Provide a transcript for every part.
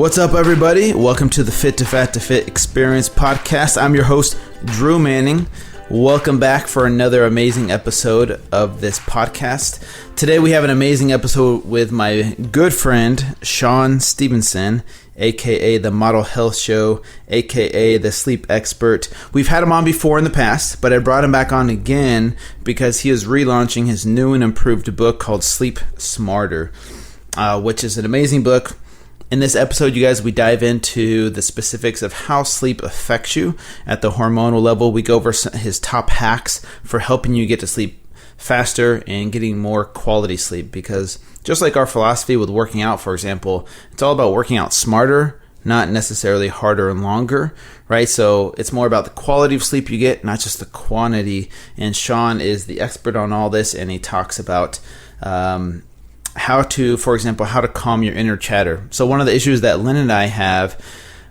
What's up, everybody? Welcome to the Fit to Fat to Fit Experience podcast. I'm your host, Drew Manning. Welcome back for another amazing episode of this podcast. Today we have an amazing episode with my good friend, Sean Stevenson, aka the Model Health Show, aka the sleep expert. We've had him on before in the past, but I brought him back on again because he is relaunching his new and improved book called Sleep Smarter, which is an amazing book. In this episode, you guys, we dive into the specifics of how sleep affects you at the hormonal level. We go over his top hacks for helping you get to sleep faster and getting more quality sleep, because just like our philosophy with working out, for example, it's all about working out smarter, not necessarily harder and longer, right? So it's more about the quality of sleep you get, not just the quantity. And Shawn is the expert on all this, and he talks about how to, for example, how to calm your inner chatter. So one of the issues that Lynn and I have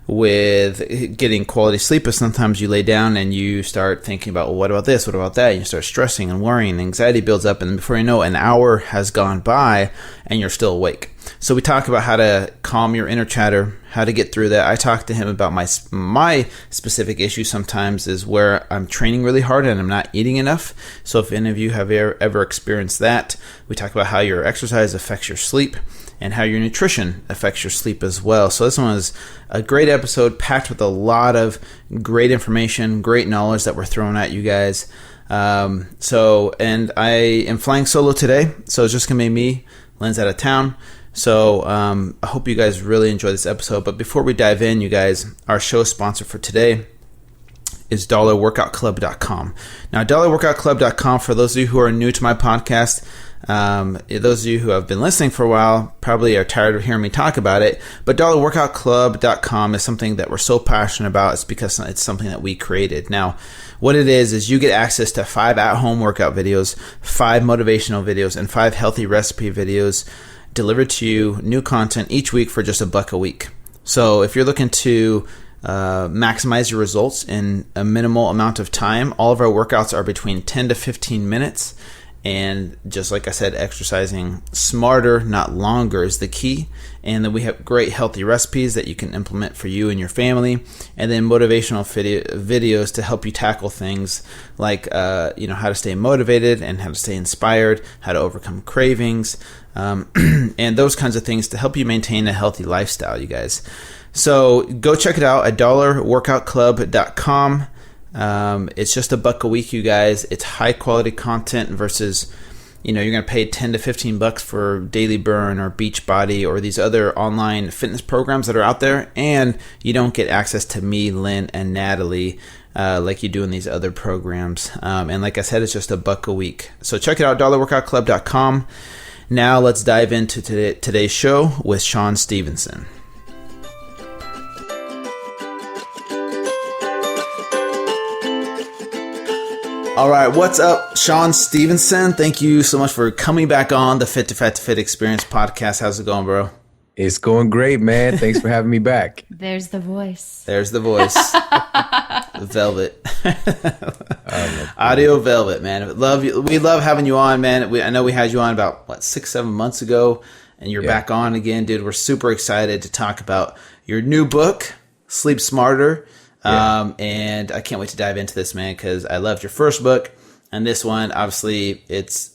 with getting quality sleep is sometimes you lay down and you start thinking about, well, what about this? What about that? And you start stressing and worrying, and anxiety builds up, and before you know, an hour has gone by and you're still awake. So we talk about how to calm your inner chatter, how to get through that. I talked to him about my specific issue sometimes is where I'm training really hard and I'm not eating enough. So if any of you have ever experienced that, we talk about how your exercise affects your sleep and how your nutrition affects your sleep as well. So this one was a great episode packed with a lot of great information, great knowledge that we're throwing at you guys. And I am flying solo today, so it's just going to be me. Lynn's out of town. So I hope you guys really enjoy this episode. But before we dive in, you guys, our show sponsor for today is dollarworkoutclub.com. Now, dollarworkoutclub.com, for those of you who are new to my podcast, those of you who have been listening for a while probably are tired of hearing me talk about it, but dollarworkoutclub.com is something that we're so passionate about. It's because it's something that we created. Now, what it is you get access to 5 at-home workout videos, 5 motivational videos, and 5 healthy recipe videos delivered to you, new content each week for just $1 a week. So if you're looking to maximize your results in a minimal amount of time, all of our workouts are between 10 to 15 minutes. And just like I said, exercising smarter, not longer, is the key. And then we have great healthy recipes that you can implement for you and your family. And then motivational videos to help you tackle things like, how to stay motivated and how to stay inspired, how to overcome cravings, and those kinds of things to help you maintain a healthy lifestyle, you guys. So go check it out at dollarworkoutclub.com. It's just $1 a week, you guys. It's high quality content versus, you're going to pay 10 to 15 bucks for Daily Burn or Beachbody or these other online fitness programs that are out there. And you don't get access to me, Lynn, and Natalie, like you do in these other programs. And like I said, it's just $1 a week. So check it out, dollarworkoutclub.com. Now let's dive into today's show with Sean Stevenson. All right, what's up, Sean Stevenson? Thank you so much for coming back on the Fit to Fat to Fit Experience podcast. How's it going, bro? It's going great, man. Thanks for having me back. There's the voice. There's the voice. Velvet. Audio Velvet, man. Love you. We love having you on, man. I know we had you on about 6-7 months ago, and you're back on again, dude. We're super excited to talk about your new book, Sleep Smarter. And I can't wait to dive into this, man, because I loved your first book, and this one, obviously, it's.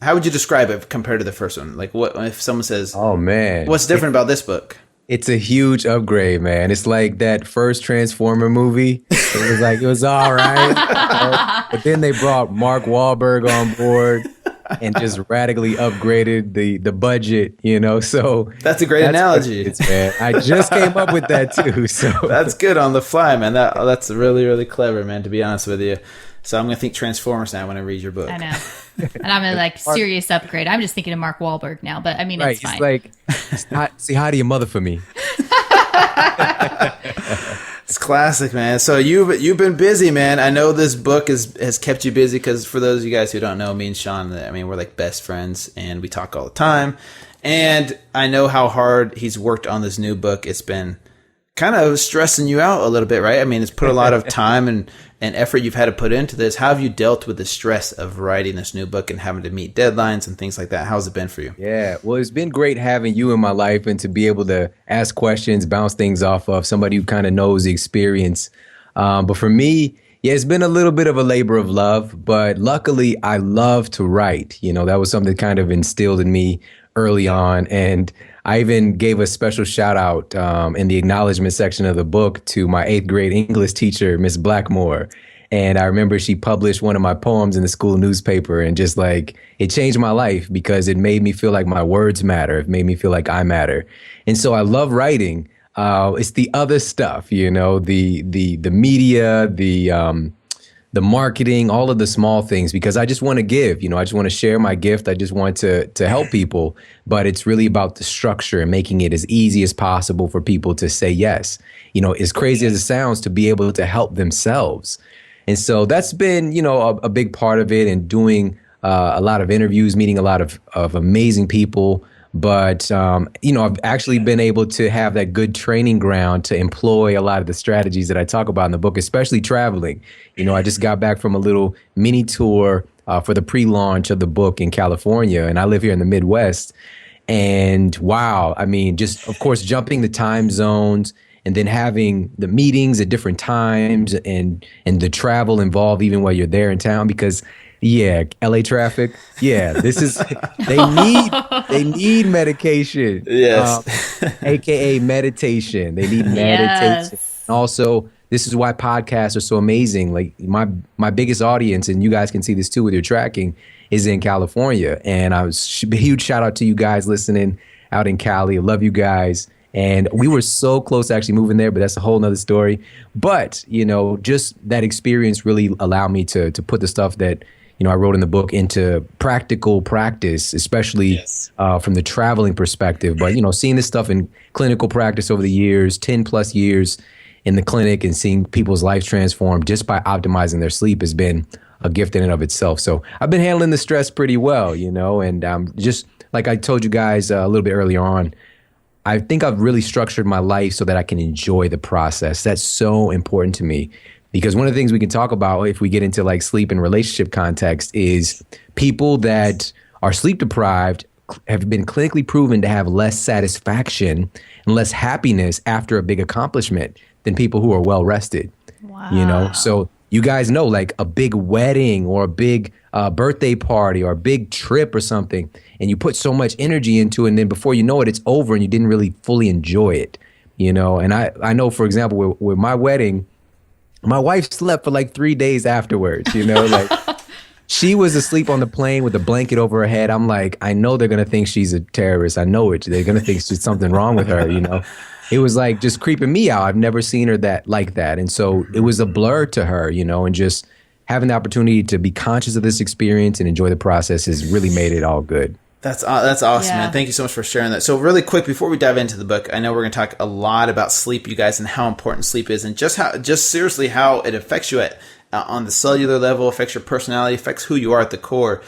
How would you describe it compared to the first one? Like, what if someone says, "Oh man, what's different about this book?" It's a huge upgrade, man. It's like that first Transformer movie. It was all right, but then they brought Mark Wahlberg on board and just radically upgraded the budget, so that's a great analogy. Man. I just came up with that too. So that's good on the fly, man. That's really, really clever, man, to be honest with you. So I'm going to think Transformers now when I read your book. I know. And I'm a serious upgrade. I'm just thinking of Mark Wahlberg now, but I mean, right, it's fine. It's like, say hi to your mother for me. It's classic, man. So you've been busy, man. I know this book has kept you busy because for those of you guys who don't know, me and Shawn, we're like best friends and we talk all the time. And I know how hard he's worked on this new book. It's been kind of stressing you out a little bit, right? I mean, it's put a lot of time and effort you've had to put into this. How have you dealt with the stress of writing this new book and having to meet deadlines and things like that? How's it been for you? Yeah, well, it's been great having you in my life and to be able to ask questions, bounce things off of somebody who kind of knows the experience. But for me, yeah, it's been a little bit of a labor of love, but luckily I love to write. You know, that was something kind of instilled in me early on. And I even gave a special shout out in the acknowledgement section of the book to my 8th grade English teacher, Miss Blackmore. And I remember she published one of my poems in the school newspaper, and just like it changed my life because it made me feel like my words matter. It made me feel like I matter. And so I love writing. It's the other stuff, you know, the media, the marketing, all of the small things, because I just want to give, you know, I just want to share my gift. I just want to help people, but it's really about the structure and making it as easy as possible for people to say yes. You know, as crazy as it sounds, to be able to help themselves. And so that's been, you know, a big part of it, and doing a lot of interviews, meeting a lot of amazing people. But, you know, I've actually been able to have that good training ground to employ a lot of the strategies that I talk about in the book, especially traveling. You know, I just got back from a little mini tour for the pre-launch of the book in California, and I live here in the Midwest. And wow, I mean, just, of course, jumping the time zones and then having the meetings at different times and the travel involved even while you're there in town, because yeah, LA traffic. Yeah, this is they need medication. Yes. AKA meditation. They need meditation. Yes. And also, this is why podcasts are so amazing. Like my biggest audience, and you guys can see this too with your tracking, is in California. And a huge shout out to you guys listening out in Cali. I love you guys. And we were so close to actually moving there, but that's a whole nother story. But, you know, just that experience really allowed me to put the stuff that, you know, I wrote in the book into practical practice, especially from the traveling perspective. But, you know, seeing this stuff in clinical practice over the years, 10 plus years in the clinic, and seeing people's lives transform just by optimizing their sleep has been a gift in and of itself. So I've been handling the stress pretty well, you know, and just like I told you guys a little bit earlier on, I think I've really structured my life so that I can enjoy the process. That's so important to me, because one of the things we can talk about if we get into like sleep and relationship context is people that are sleep deprived have been clinically proven to have less satisfaction and less happiness after a big accomplishment than people who are well rested. Wow. You know, so you guys know, like a big wedding or a big birthday party or a big trip or something, and you put so much energy into it, and then before you know it, it's over and you didn't really fully enjoy it, you know? And I know, for example, with my wedding, my wife slept for like 3 days afterwards, you know, like she was asleep on the plane with a blanket over her head. I'm like, I know they're going to think she's a terrorist. I know it. They're going to think there's something wrong with her, you know? It was like just creeping me out. I've never seen her like that. And so it was a blur to her, you know, and just having the opportunity to be conscious of this experience and enjoy the process has really made it all good. That's awesome, Yeah. man. Thank you so much for sharing that. So really quick, before we dive into the book, I know we're going to talk a lot about sleep, you guys, and how important sleep is, and just seriously how it affects you on the cellular level, affects your personality, affects who you are at the core.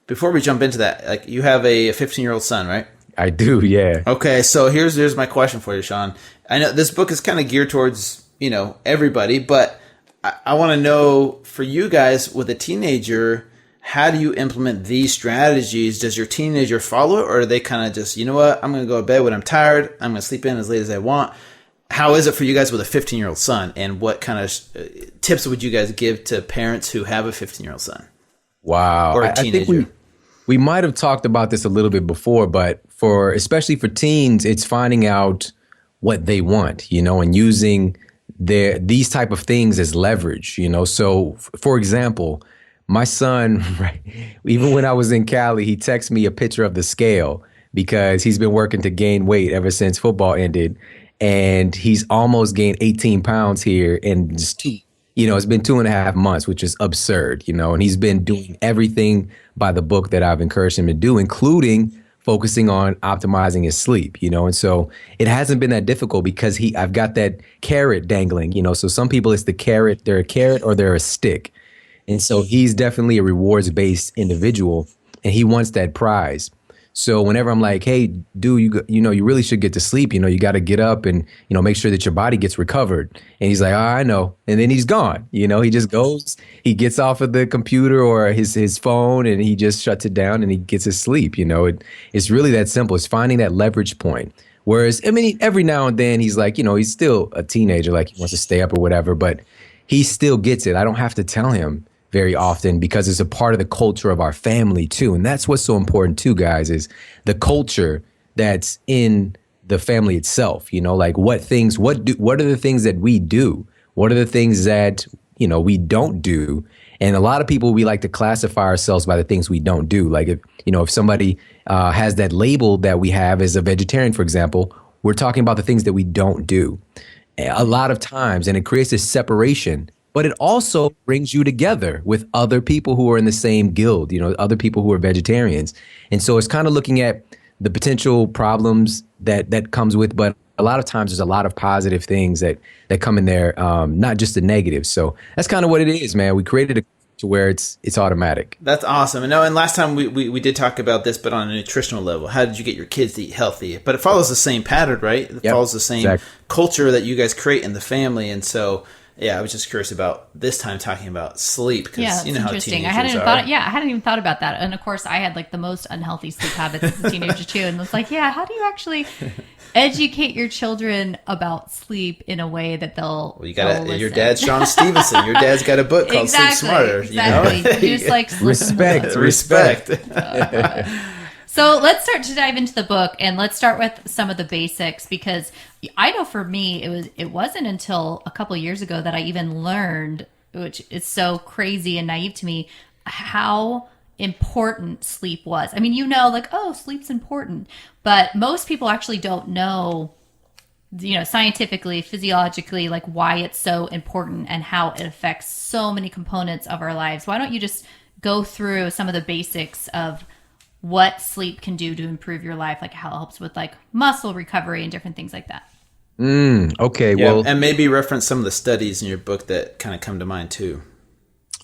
Before we jump into that, like, you have a 15-year-old son, right? I do, yeah. Okay, so here's my question for you, Sean. I know this book is kind of geared towards, you know, everybody, but I want to know, for you guys with a teenager, how do you implement these strategies? Does your teenager follow it, or are they kind of just, you know what, I'm going to go to bed when I'm tired, I'm going to sleep in as late as I want? How is it for you guys with a 15-year-old son, and what kind of tips would you guys give to parents who have a 15-year-old son? Wow. Or a teenager? I think we might have talked about this a little bit before, but especially for teens, it's finding out what they want, you know, and using these type of things as leverage, you know. So, for example, my son, right, even when I was in Cali, he texted me a picture of the scale because he's been working to gain weight ever since football ended. And he's almost gained 18 pounds here in just it's been 2.5 months, which is absurd, you know, and he's been doing everything by the book that I've encouraged him to do, including focusing on optimizing his sleep, you know. And so it hasn't been that difficult because I've got that carrot dangling, you know. So some people, it's the carrot, they're a carrot or they're a stick. And so he's definitely a rewards-based individual, and he wants that prize. So whenever I'm like, hey, dude, you really should get to sleep. You got to get up and, make sure that your body gets recovered. And he's like, oh, I know. And then he's gone. He just goes, he gets off of the computer or his phone and he just shuts it down and he gets his sleep. It's really that simple. It's finding that leverage point. Whereas, every now and then he's like, he's still a teenager, like he wants to stay up or whatever, but he still gets it. I don't have to tell him very often because it's a part of the culture of our family too. And that's what's so important too, guys, is the culture that's in the family itself. Like what are the things that we do? What are the things that, we don't do? And a lot of people, we like to classify ourselves by the things we don't do. Like if somebody has that label that we have as a vegetarian, for example, we're talking about the things that we don't do a lot of times. And it creates this separation. But it also brings you together with other people who are in the same guild, other people who are vegetarians. And so it's kind of looking at the potential problems that comes with, but a lot of times there's a lot of positive things that come in there, not just the negatives. So that's kind of what it is, man. We created a to where it's automatic. That's awesome. And last time we did talk about this, but on a nutritional level. How did you get your kids to eat healthy? But it follows the same pattern, right? It follows the same culture that you guys create in the family. And so, yeah, I was just curious about this time talking about sleep because you know how teenagers I hadn't even thought about that. And of course, I had like the most unhealthy sleep habits as a teenager too. And it's like, how do you actually educate your children about sleep in a way that they'll? Well, you got your dad's Sean Stevenson. Your dad's got a book called Sleep Smarter. Exactly. You just like respect. So let's start to dive into the book, and let's start with some of the basics, because I know for me, it wasn't until a couple of years ago that I even learned, which is so crazy and naive to me, how important sleep was. I mean, like, oh, sleep's important, but most people actually don't know, scientifically, physiologically, like why it's so important and how it affects so many components of our lives. Why don't you just go through some of the basics of what sleep can do to improve your life, like how it helps with like muscle recovery and different things like that. Okay. Yeah, well, and maybe reference some of the studies in your book that kind of come to mind too.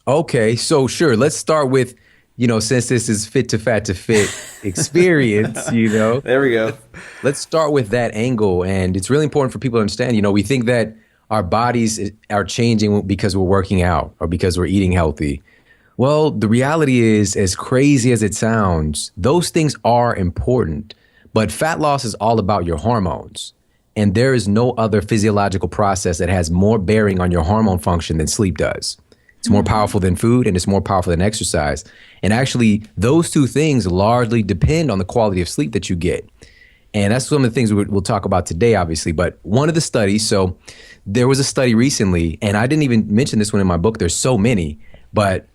Okay. So sure. Let's start with, since this is Fit to Fat to Fit experience, There we go. Let's start with that angle. And it's really important for people to understand, we think that our bodies are changing because we're working out or because we're eating healthy. Well, the reality is, as crazy as it sounds, those things are important, but fat loss is all about your hormones. And there is no other physiological process that has more bearing on your hormone function than sleep does. It's more powerful than food, and it's more powerful than exercise. And actually, those two things largely depend on the quality of sleep that you get. And that's some of the things we'll talk about today, obviously. But one of the studies, so there was a study recently, and I didn't even mention this one in my book. There's so many, but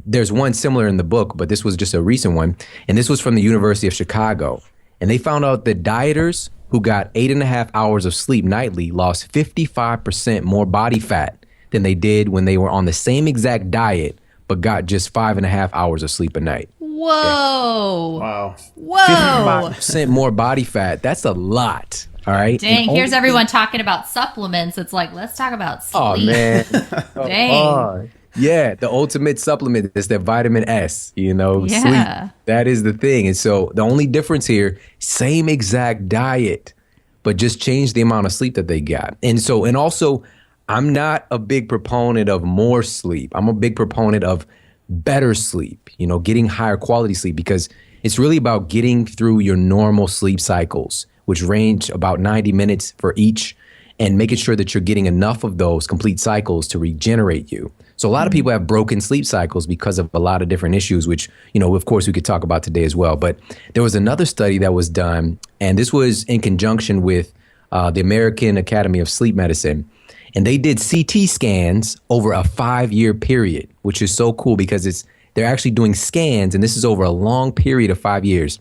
there's one similar in the book, but this was just a recent one. And this was from the University of Chicago. And they found out that dieters who got 8.5 hours of sleep nightly lost 55% more body fat than they did when they were on the same exact diet, but got just 5.5 hours of sleep a night. Whoa. Wow. Whoa. 55% more body fat. That's a lot. All right. Dang, here's everyone talking about supplements. It's like, let's talk about sleep. Oh, man. Dang. Yeah, the ultimate supplement is that vitamin S, Yeah. Sleep. That is the thing. And so the only difference here, same exact diet, but just change the amount of sleep that they got. And also, I'm not a big proponent of more sleep. I'm a big proponent of better sleep, getting higher quality sleep, because it's really about getting through your normal sleep cycles, which range about 90 minutes for each, and making sure that you're getting enough of those complete cycles to regenerate you. So a lot of people have broken sleep cycles because of a lot of different issues, which, of course, we could talk about today as well. But there was another study that was done, and this was in conjunction with the American Academy of Sleep Medicine. And they did CT scans over a 5-year period, which is so cool because they're actually doing scans, and this is over a long period of 5 years.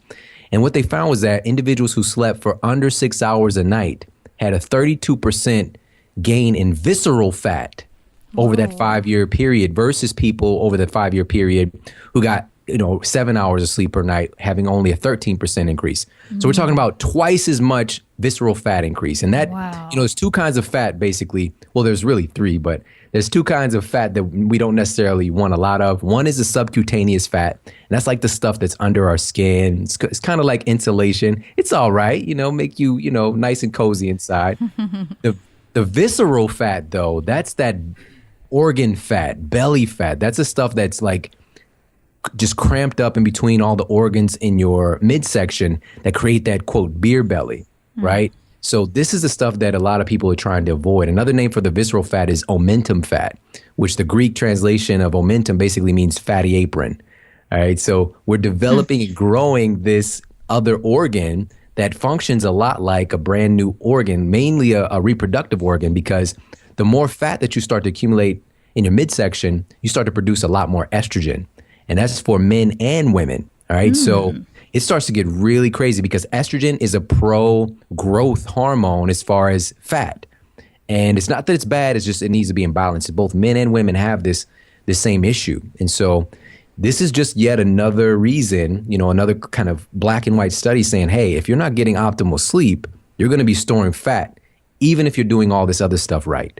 And what they found was that individuals who slept for under 6 hours a night had a 32% gain in visceral fat over that 5-year period versus people over that 5-year period who got 7 hours of sleep per night, having only a 13% increase. So we're talking about twice as much visceral fat increase. And that, there's two kinds of fat, basically. Well, there's really three, but there's two kinds of fat that we don't necessarily want a lot of. One is the subcutaneous fat, and that's like the stuff that's under our skin. It's kind of like insulation. It's all right, make you, nice and cozy inside. The visceral fat, though, that's that organ fat, belly fat. That's the stuff that's like just cramped up in between all the organs in your midsection that create that, quote, beer belly, right? So this is the stuff that a lot of people are trying to avoid. Another name for the visceral fat is Omentum Fat, which the Greek translation of Omentum basically means fatty apron. All right. So we're developing and growing this other organ that functions a lot like a brand new organ, mainly a reproductive organ, because the more fat that you start to accumulate in your midsection, you start to produce a lot more estrogen. And that's for men and women. All right. So it starts to get really crazy because estrogen is a pro-growth hormone as far as fat. And it's not that it's bad, it's just it needs to be in balance. Both men and women have this same issue. And so this is just yet another reason, another kind of black and white study saying, hey, if you're not getting optimal sleep, you're going to be storing fat, even if you're doing all this other stuff right.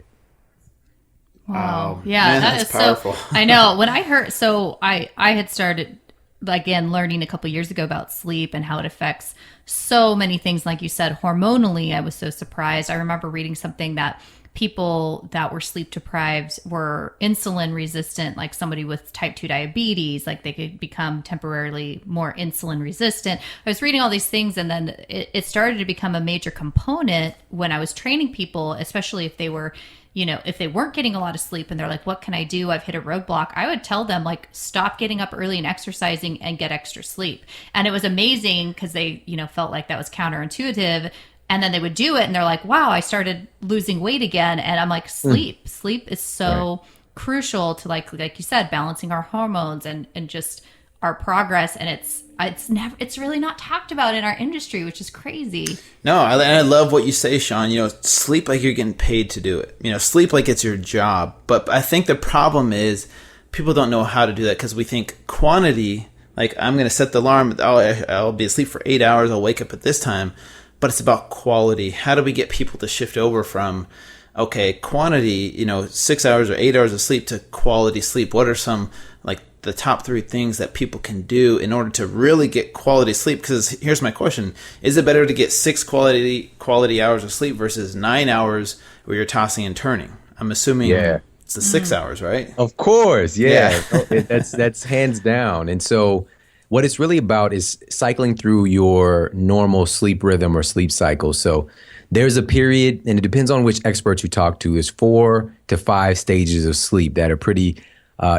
Wow. Yeah, man, that is powerful. So, I know when I heard, so I had started again learning a couple years ago about sleep and how it affects so many things. Like you said, hormonally, I was so surprised. I remember reading something that people that were sleep deprived were insulin resistant, like somebody with type 2 diabetes, like they could become temporarily more insulin resistant. I was reading all these things, and then it started to become a major component when I was training people, especially if they were, if they weren't getting a lot of sleep and they're like, what can I do? I've hit a roadblock. I would tell them, like, stop getting up early and exercising and get extra sleep. And it was amazing because they, felt like that was counterintuitive. And then they would do it and they're like, wow, I started losing weight again. And I'm like, sleep is so crucial to, like you said, balancing our hormones and just our progress. And it's really not talked about in our industry, which is crazy. No, I love what you say, Sean. Sleep like you're getting paid to do it. Sleep like it's your job. But I think the problem is people don't know how to do that because we think quantity, like I'm going to set the alarm, I'll be asleep for 8 hours, I'll wake up at this time. But it's about quality. How do we get people to shift over from, okay, quantity, 6 hours or 8 hours of sleep to quality sleep? What are some, like, the top 3 things that people can do in order to really get quality sleep? Because here's my question. Is it better to get 6 quality hours of sleep versus 9 hours where you're tossing and turning? I'm assuming it's the 6 hours, right? Of course. Yeah. That's hands down. And so what it's really about is cycling through your normal sleep rhythm or sleep cycle. So there's a period, and it depends on which expert you talk to, is 4 to 5 stages of sleep that are pretty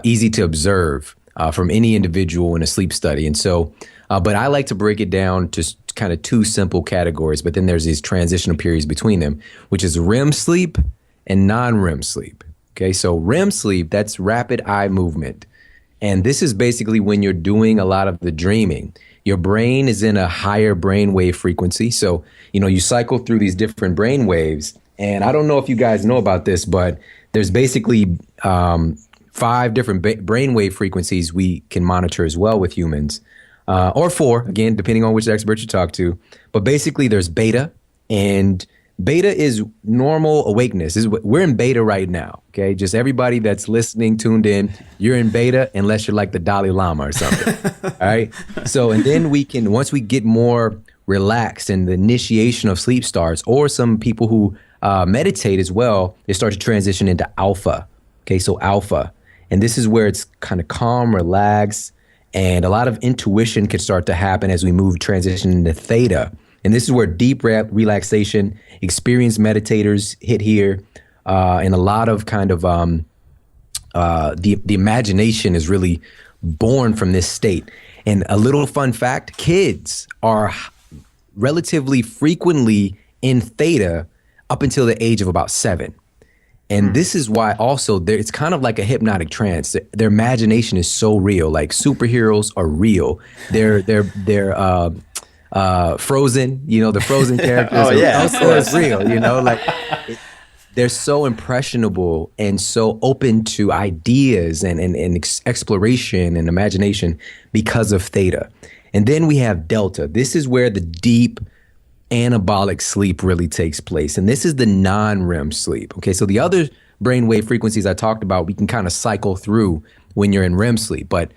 easy to observe from any individual in a sleep study. And so, but I like to break it down to kind of 2 simple categories, but then there's these transitional periods between them, which is REM sleep and non-REM sleep. Okay, so REM sleep, that's rapid eye movement. And this is basically when you're doing a lot of the dreaming. Your brain is in a higher brainwave frequency. So, you cycle through these different brain waves. And I don't know if you guys know about this, but there's basically 5 different brainwave frequencies we can monitor as well with humans. Or 4, again, depending on which expert you talk to. But basically there's beta, and beta is normal awakeness. We're in beta right now, okay? Just everybody that's listening, tuned in, you're in beta unless you're like the Dalai Lama or something, all right? So, and then once we get more relaxed and the initiation of sleep starts, or some people who meditate as well, they start to transition into alpha, okay? So alpha, and this is where it's kind of calm, relaxed, and a lot of intuition can start to happen as we transition into theta. And this is where deep relaxation, experienced meditators hit here, and a lot of kind of the imagination is really born from this state. And a little fun fact, kids are relatively frequently in theta up until the age of about 7. And this is why also it's kind of like a hypnotic trance. Their imagination is so real, like superheroes are real. They're Frozen, the Frozen characters. Oh, yeah. Also is real, like they're so impressionable and so open to ideas and exploration and imagination because of theta. And then we have delta. This is where the deep anabolic sleep really takes place. And this is the non-REM sleep. Okay, so the other brainwave frequencies I talked about, we can kind of cycle through when you're in REM sleep. But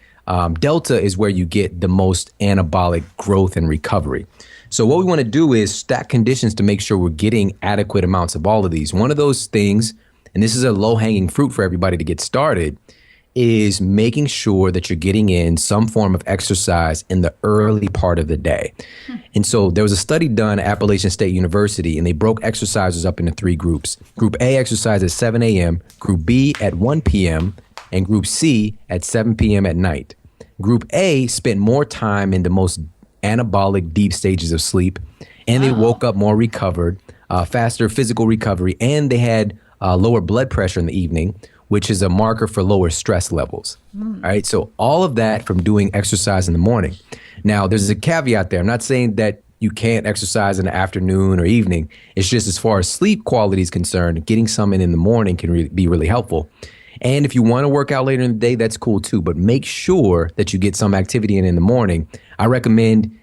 delta is where you get the most anabolic growth and recovery. So what we want to do is stack conditions to make sure we're getting adequate amounts of all of these. One of those things, and this is a low-hanging fruit for everybody to get started, is making sure that you're getting in some form of exercise in the early part of the day. And so there was a study done at Appalachian State University, and they broke exercisers up into 3 groups. Group A exercised at 7 a.m., Group B at 1 p.m., and Group C at 7 p.m. at night. Group A spent more time in the most anabolic deep stages of sleep, and they woke up more recovered, faster physical recovery, and they had lower blood pressure in the evening, which is a marker for lower stress levels. All right, so all of that from doing exercise in the morning. Now, there's a caveat there. I'm not saying that you can't exercise in the afternoon or evening. It's just as far as sleep quality is concerned, getting some in the morning can be really helpful. And if you want to work out later in the day, that's cool too. But make sure that you get some activity in the morning. I recommend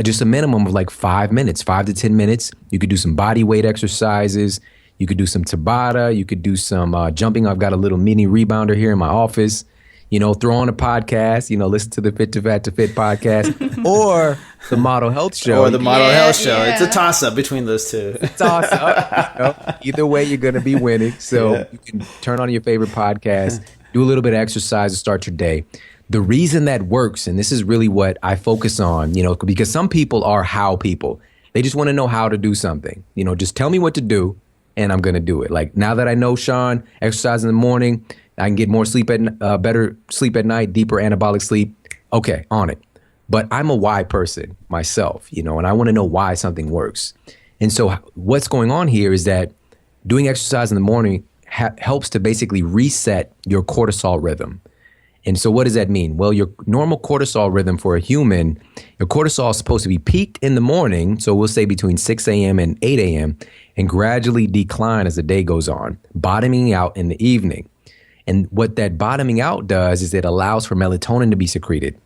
just a minimum of like 5 minutes, 5 to 10 minutes. You could do some body weight exercises. You could do some Tabata. You could do some jumping. I've got a little mini rebounder here in my office. You know, throw on a podcast, you know, listen to the Fit to Fat to Fit podcast or the Model Health Show. Or the Model Health Show. Yeah. It's a toss-up between those two. Toss-up. You know, either way, you're going to be winning. So you can turn on your favorite podcast, do a little bit of exercise to start your day. The reason that works, and this is really what I focus on, you know, because some people are how people. They just want to know how to do something. You know, just tell me what to do and I'm going to do it. Like now that I know, Sean, exercise in the morning, I can get more sleep better sleep at night, deeper anabolic sleep. Okay, on it. But I'm a why person myself, you know, and I want to know why something works. And so what's going on here is that doing exercise in the morning helps to basically reset your cortisol rhythm. And so what does that mean? Well, your normal cortisol rhythm for a human, your cortisol is supposed to be peaked in the morning. So we'll say between 6 a.m. and 8 a.m. and gradually decline as the day goes on, bottoming out in the evening. And what that bottoming out does is it allows for melatonin to be secreted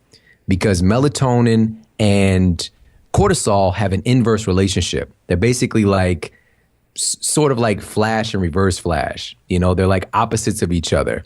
because melatonin and cortisol have an inverse relationship. They're basically like sort of like flash and reverse flash. You know, they're like opposites of each other.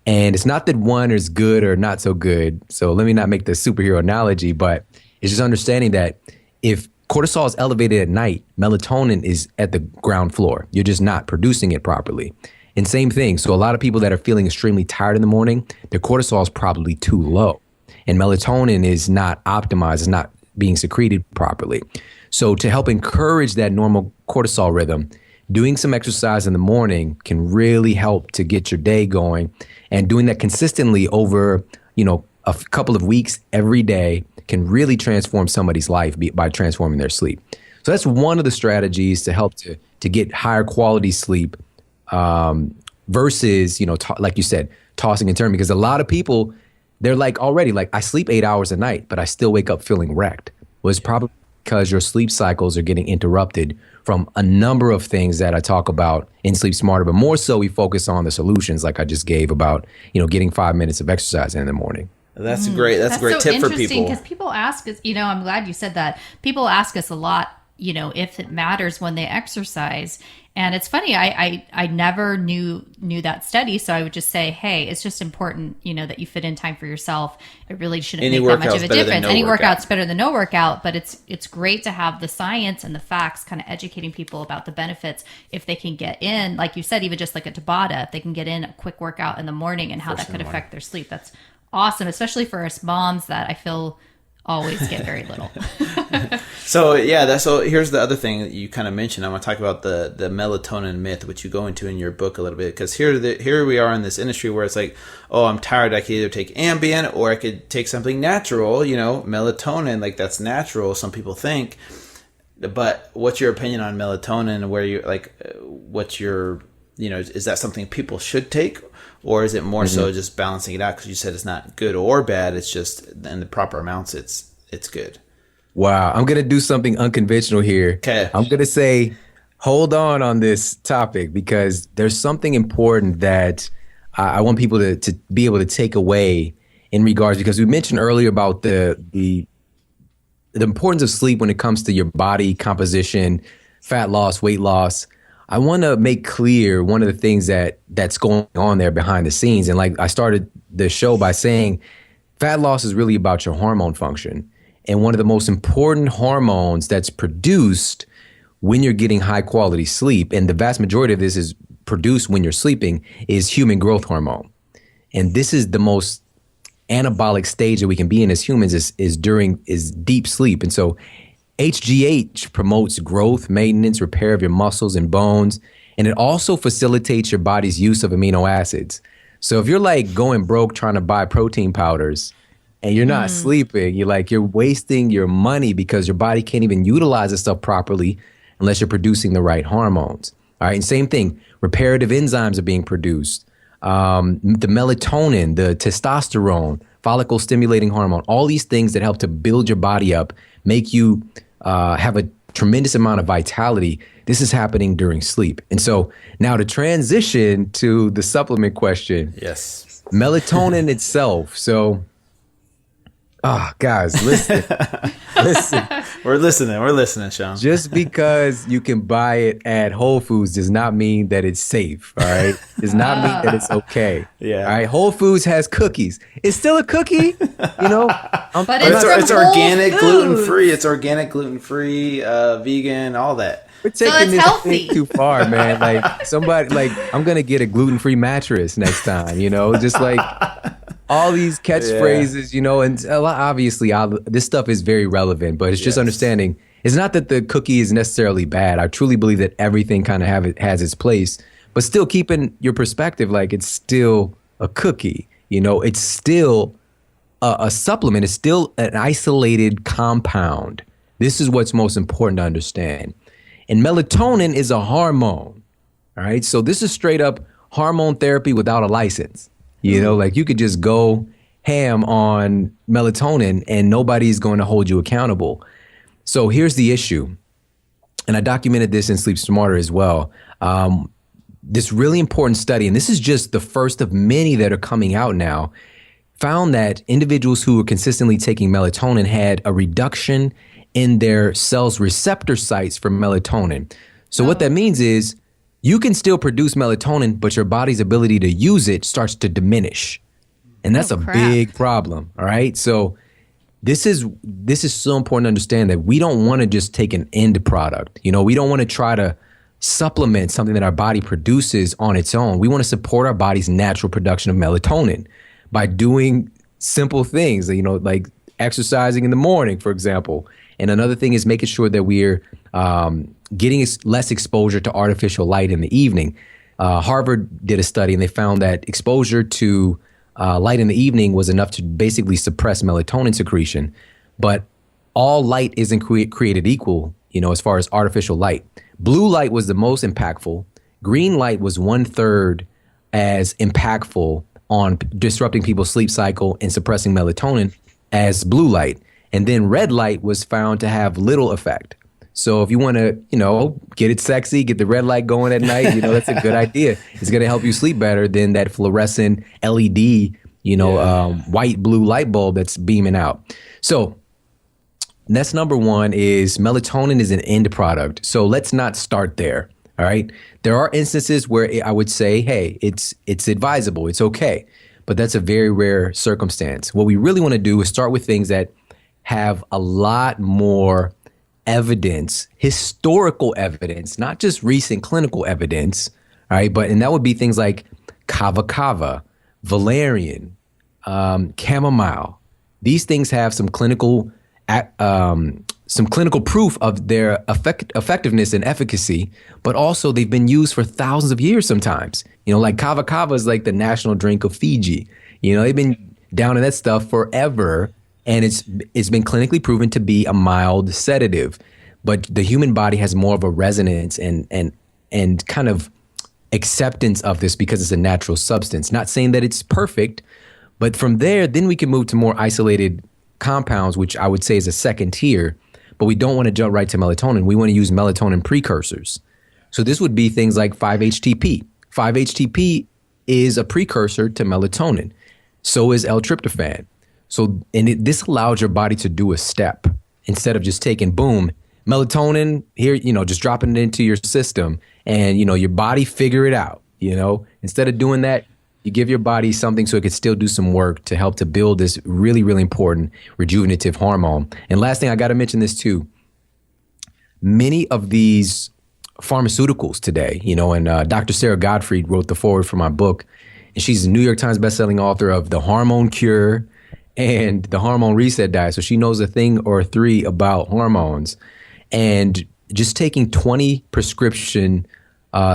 And it's not that one is good or not so good. So let me not make the superhero analogy, but it's just understanding that if cortisol is elevated at night, melatonin is at the ground floor. You're just not producing it properly. And same thing. So a lot of people that are feeling extremely tired in the morning, their cortisol is probably too low. And melatonin is not optimized, is not being secreted properly. So to help encourage that normal cortisol rhythm, doing some exercise in the morning can really help to get your day going. And doing that consistently over, you know, a couple of weeks every day can really transform somebody's life by transforming their sleep. So that's one of the strategies to help to get higher quality sleep versus, you know, like you said, tossing and turning. Because a lot of people, they're like already like, I sleep 8 hours a night, but I still wake up feeling wrecked. Well, it's probably because your sleep cycles are getting interrupted from a number of things that I talk about in Sleep Smarter, but more so we focus on the solutions like I just gave about, you know, getting 5 minutes of exercise in the morning. That's great. That's a great tip for people. Because people ask us, you know, I'm glad you said that. People ask us a lot, you know, if it matters when they exercise. And it's funny, I never knew that study. So I would just say, hey, it's just important, you know, that you fit in time for yourself. It really shouldn't make that much of a difference. Any workout's better than no workout, but it's great to have the science and the facts kind of educating people about the benefits if they can get in, like you said, even just like a Tabata, if they can get in a quick workout in the morning and how that could affect their sleep. That's awesome, especially for us moms that I feel always get very little. So here's the other thing that you kind of mentioned. I want to talk about the melatonin myth, which you go into in your book a little bit, because here we are in this industry where it's like, oh, I'm tired. I could either take Ambien or I could take something natural, you know, melatonin, like that's natural. Some people think, but what's your opinion on melatonin? Where you like, what's your, you know, is that something people should take? Or is it more so just balancing it out? Because you said it's not good or bad. It's just in the proper amounts, it's good. Wow. I'm going to do something unconventional here. Okay. I'm going to say hold on this topic, because there's something important that I want people to be able to take away in regards, because we mentioned earlier about the importance of sleep when it comes to your body composition, fat loss, weight loss. I want to make clear one of the things that's going on there behind the scenes. And like I started the show by saying, fat loss is really about your hormone function. And one of the most important hormones that's produced when you're getting high quality sleep, and the vast majority of this is produced when you're sleeping, is human growth hormone. And this is the most anabolic stage that we can be in as humans is deep sleep. And so HGH promotes growth, maintenance, repair of your muscles and bones, and it also facilitates your body's use of amino acids. So if you're like going broke trying to buy protein powders and you're not sleeping, you're wasting your money because your body can't even utilize this stuff properly unless you're producing the right hormones. All right, and same thing, reparative enzymes are being produced. The melatonin, the testosterone, follicle stimulating hormone, all these things that help to build your body up, make you have a tremendous amount of vitality. This is happening during sleep. And so now to transition to the supplement question. Yes. Melatonin itself. So, guys, listen. We're listening, Sean. Just because you can buy it at Whole Foods does not mean that it's safe, all right? Does not mean that it's okay. Yeah. All right, Whole Foods has cookies. It's still a cookie, you know? But it's from Whole organic, Foods. gluten-free. It's organic, gluten-free, vegan, all that. We're taking it's this healthy. thing too far, man. Like somebody, I'm gonna get a gluten-free mattress next time, you know? Just like all these catchphrases, you know, and obviously this stuff is very relevant, but it's just understanding. It's not that the cookie is necessarily bad. I truly believe that everything kind of has its place, but still keeping your perspective, like it's still a cookie, you know, it's still a supplement. It's still an isolated compound. This is what's most important to understand. And melatonin is a hormone, all right? So this is straight up hormone therapy without a license. You know, like you could just go ham on melatonin and nobody's going to hold you accountable. So here's the issue. And I documented this in Sleep Smarter as well. This really important study, and this is just the first of many that are coming out now, found that individuals who were consistently taking melatonin had a reduction in their cells' receptor sites for melatonin. So what that means is, you can still produce melatonin, but your body's ability to use it starts to diminish. And that's a big problem, all right? So this is so important to understand that we don't want to just take an end product. You know, we don't want to try to supplement something that our body produces on its own. We want to support our body's natural production of melatonin by doing simple things, you know, like exercising in the morning, for example. And another thing is making sure that we're getting less exposure to artificial light in the evening. Harvard did a study and they found that exposure to light in the evening was enough to basically suppress melatonin secretion. But all light isn't created equal, you know, as far as artificial light. Blue light was the most impactful. Green light was 1/3 as impactful on disrupting people's sleep cycle and suppressing melatonin as blue light. And then red light was found to have little effect. So if you want to, you know, get it sexy, get the red light going at night, you know, that's a good idea. It's going to help you sleep better than that fluorescent LED, you know, white blue light bulb that's beaming out. So that's number one, is melatonin is an end product. So let's not start there. All right. There are instances where I would say, hey, it's advisable. It's okay. But that's a very rare circumstance. What we really want to do is start with things that have a lot more evidence, historical evidence, not just recent clinical evidence, all right? And that would be things like kava kava, valerian, chamomile. These things have some clinical proof of their effectiveness and efficacy, but also they've been used for thousands of years sometimes. You know, like kava kava is like the national drink of Fiji. You know, they've been down in that stuff forever. And it's been clinically proven to be a mild sedative, but the human body has more of a resonance and kind of acceptance of this because it's a natural substance. Not saying that it's perfect, but from there, then we can move to more isolated compounds, which I would say is a second tier. But we don't want to jump right to melatonin. We want to use melatonin precursors. So this would be things like 5-HTP. 5-HTP is a precursor to melatonin. So is L-tryptophan. So, this allows your body to do a step instead of just taking, boom, melatonin here, just dropping it into your system and, your body figure it out, Instead of doing that, you give your body something so it could still do some work to help to build this really, really important rejuvenative hormone. And last thing, I got to mention this too. Many of these pharmaceuticals today, and Dr. Sarah Gottfried wrote the foreword for my book, and she's a New York Times bestselling author of The Hormone Cure and The Hormone Reset Diet. So she knows a thing or three about hormones. And just taking 20 prescription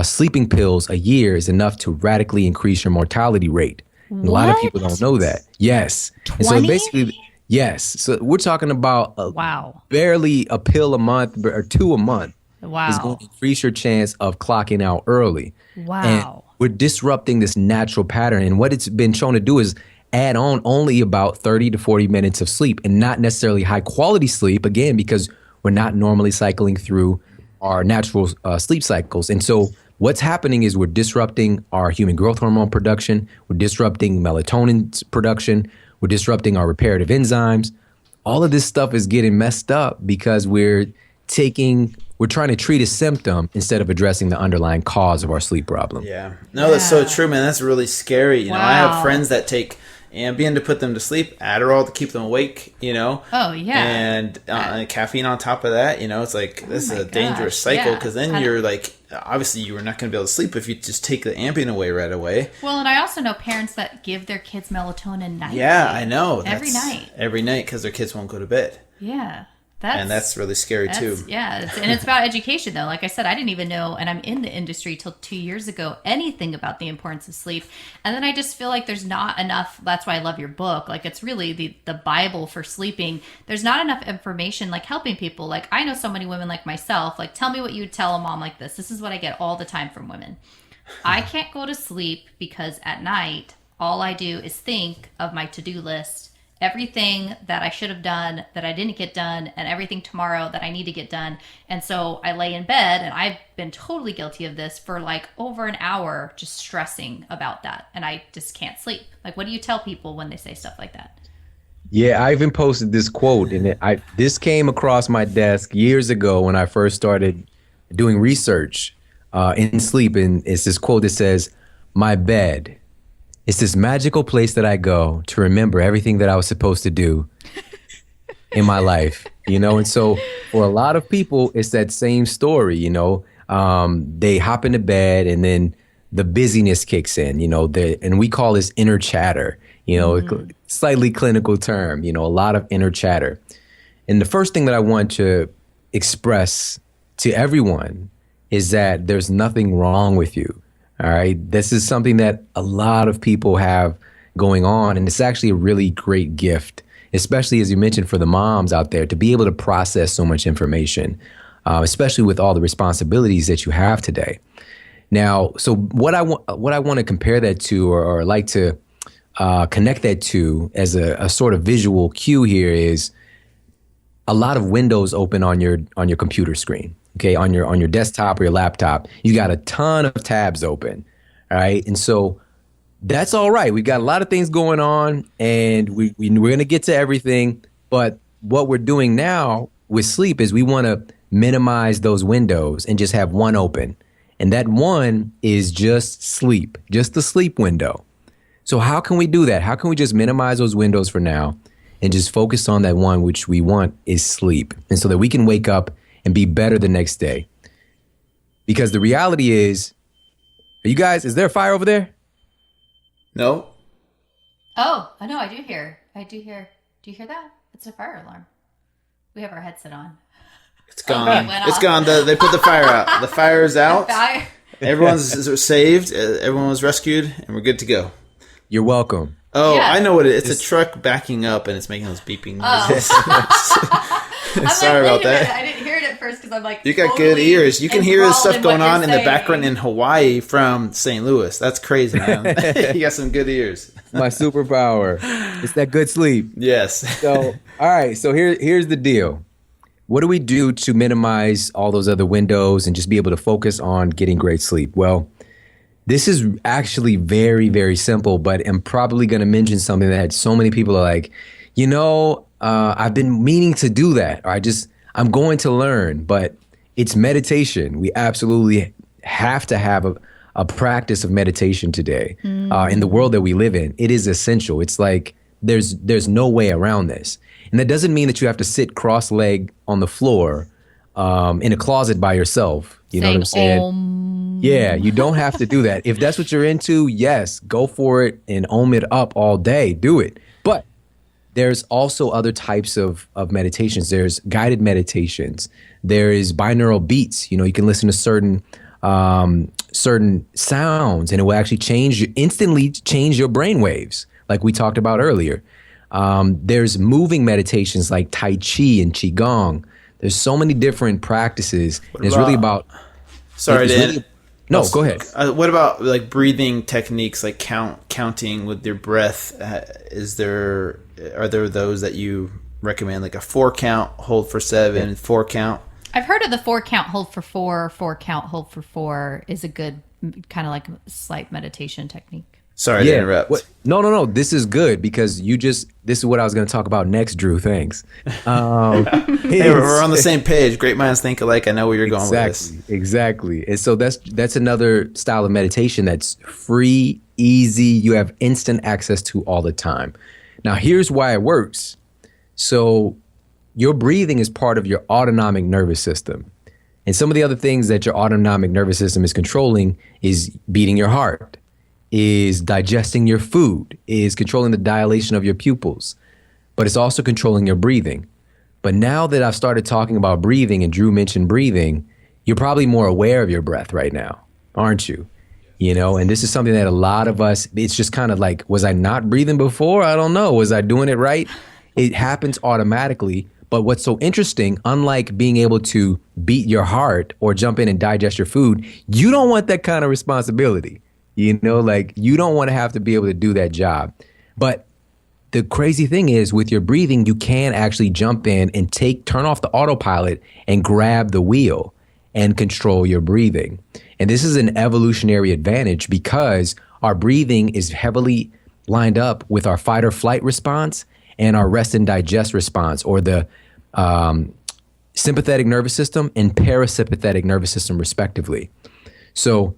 sleeping pills a year is enough to radically increase your mortality rate. And a lot of people don't know that. Yes. 20? And so basically, yes. So we're talking about barely a pill a month or 2 a month. Wow. Is going to increase your chance of clocking out early. Wow. And we're disrupting this natural pattern. And what it's been shown to do is add on only about 30 to 40 minutes of sleep, and not necessarily high quality sleep, again, because we're not normally cycling through our natural sleep cycles. And so what's happening is we're disrupting our human growth hormone production. We're disrupting melatonin production. We're disrupting our reparative enzymes. All of this stuff is getting messed up because we're trying to treat a symptom instead of addressing the underlying cause of our sleep problem. Yeah. No, that's so true, man. That's really scary. I have friends that take Ambien to put them to sleep, Adderall to keep them awake, Oh, yeah. And caffeine on top of that, it's like, this is a dangerous cycle because then you're like, obviously you are not going to be able to sleep if you just take the Ambien away right away. Well, and I also know parents that give their kids melatonin nightly. Yeah, I know. Every night. Every night because their kids won't go to bed. Yeah. That's really scary too. Yeah, and it's about education though. Like I said, I didn't even know, and I'm in the industry till 2 years ago, anything about the importance of sleep. And then I just feel like there's not enough. That's why I love your book. Like it's really the Bible for sleeping. There's not enough information like helping people. Like I know so many women like myself. Like tell me what you would tell a mom like this. This is what I get all the time from women. I can't go to sleep because at night all I do is think of my to-do list. Everything that I should have done that I didn't get done, and everything tomorrow that I need to get done. And so I lay in bed, and I've been totally guilty of this for like over an hour, just stressing about that. And I just can't sleep. Like, what do you tell people when they say stuff like that? Yeah, I even posted this quote, and this came across my desk years ago when I first started doing research in sleep. And it's this quote that says, "My bed. It's this magical place that I go to remember everything that I was supposed to do in my life, And so for a lot of people, it's that same story, They hop into bed and then the busyness kicks in, and we call this inner chatter, slightly clinical term, a lot of inner chatter. And the first thing that I want to express to everyone is that there's nothing wrong with you. All right. This is something that a lot of people have going on. And it's actually a really great gift, especially as you mentioned, for the moms out there to be able to process so much information, especially with all the responsibilities that you have today. Now, so what I want to compare that to or like to connect that to as a sort of visual cue here is a lot of windows open on your computer screen. Okay, on your desktop or your laptop, you got a ton of tabs open, all right? And so that's all right. We've got a lot of things going on, and we're going to get to everything. But what we're doing now with sleep is we want to minimize those windows and just have one open. And that one is just sleep, just the sleep window. So how can we do that? How can we just minimize those windows for now and just focus on that one which we want is sleep, and so that we can wake up and be better the next day? Because the reality is, is there a fire over there? No. Oh, I know. I do hear. Do you hear that? It's a fire alarm. We have our headset on. It's gone. It's gone. They put the fire out. The fire is out. Everyone's saved. Everyone was rescued, and we're good to go. You're welcome. Oh, yeah. I know what it is. It's a truck backing up, and it's making those beeping noises. Sorry about that. I didn't hear it at first because I'm like, you got good ears. You can hear the stuff going on in the background in Hawaii from St. Louis. That's crazy, man. You got some good ears. My superpower. It's that good sleep. Yes. So, all right. So here's the deal. what do we do to minimize all those other windows and just be able to focus on getting great sleep? Well, this is actually very, very simple, but I'm probably going to mention something that so many people are like, I've been meaning to do that, or I'm going to learn, but it's meditation. We absolutely have to have a practice of meditation today in the world that we live in. It is essential. It's like there's no way around this. And that doesn't mean that you have to sit cross-legged on the floor in a closet by yourself. You know what I'm saying? Yeah, you don't have to do that. If that's what you're into, yes, go for it and ohm it up all day. Do it. But there's also other types of meditations. There's guided meditations. There is binaural beats. You can listen to certain sounds, and it will actually instantly change your brain waves, like we talked about earlier. There's moving meditations like Tai Chi and Qigong. There's so many different practices. And it's really about. Sorry, Dan. No, go ahead. What about like breathing techniques, like counting with your breath? Are there those that you recommend, like a 4 count, hold for 7, 4 count? I've heard of the 4 count, hold for 4, 4 count, hold for 4 is a good kind of like slight meditation technique. Sorry to interrupt. No. This is good because this is what I was going to talk about next, Drew. Thanks. Hey, we're on the same page. Great minds think alike. I know where you're going with this. Exactly. And so that's another style of meditation that's free, easy. You have instant access to all the time. Now, here's why it works. So your breathing is part of your autonomic nervous system. And some of the other things that your autonomic nervous system is controlling is beating your heart, is digesting your food, is controlling the dilation of your pupils, but it's also controlling your breathing. But now that I've started talking about breathing and Drew mentioned breathing, you're probably more aware of your breath right now, aren't you? And this is something that a lot of us, it's just kind of like, was I not breathing before? I don't know. Was I doing it right? It happens automatically. But what's so interesting, unlike being able to beat your heart or jump in and digest your food, you don't want that kind of responsibility. You don't want to have to be able to do that job. But the crazy thing is with your breathing, you can actually jump in and turn off the autopilot and grab the wheel and control your breathing. And this is an evolutionary advantage because our breathing is heavily lined up with our fight or flight response and our rest and digest response, or the sympathetic nervous system and parasympathetic nervous system, respectively. So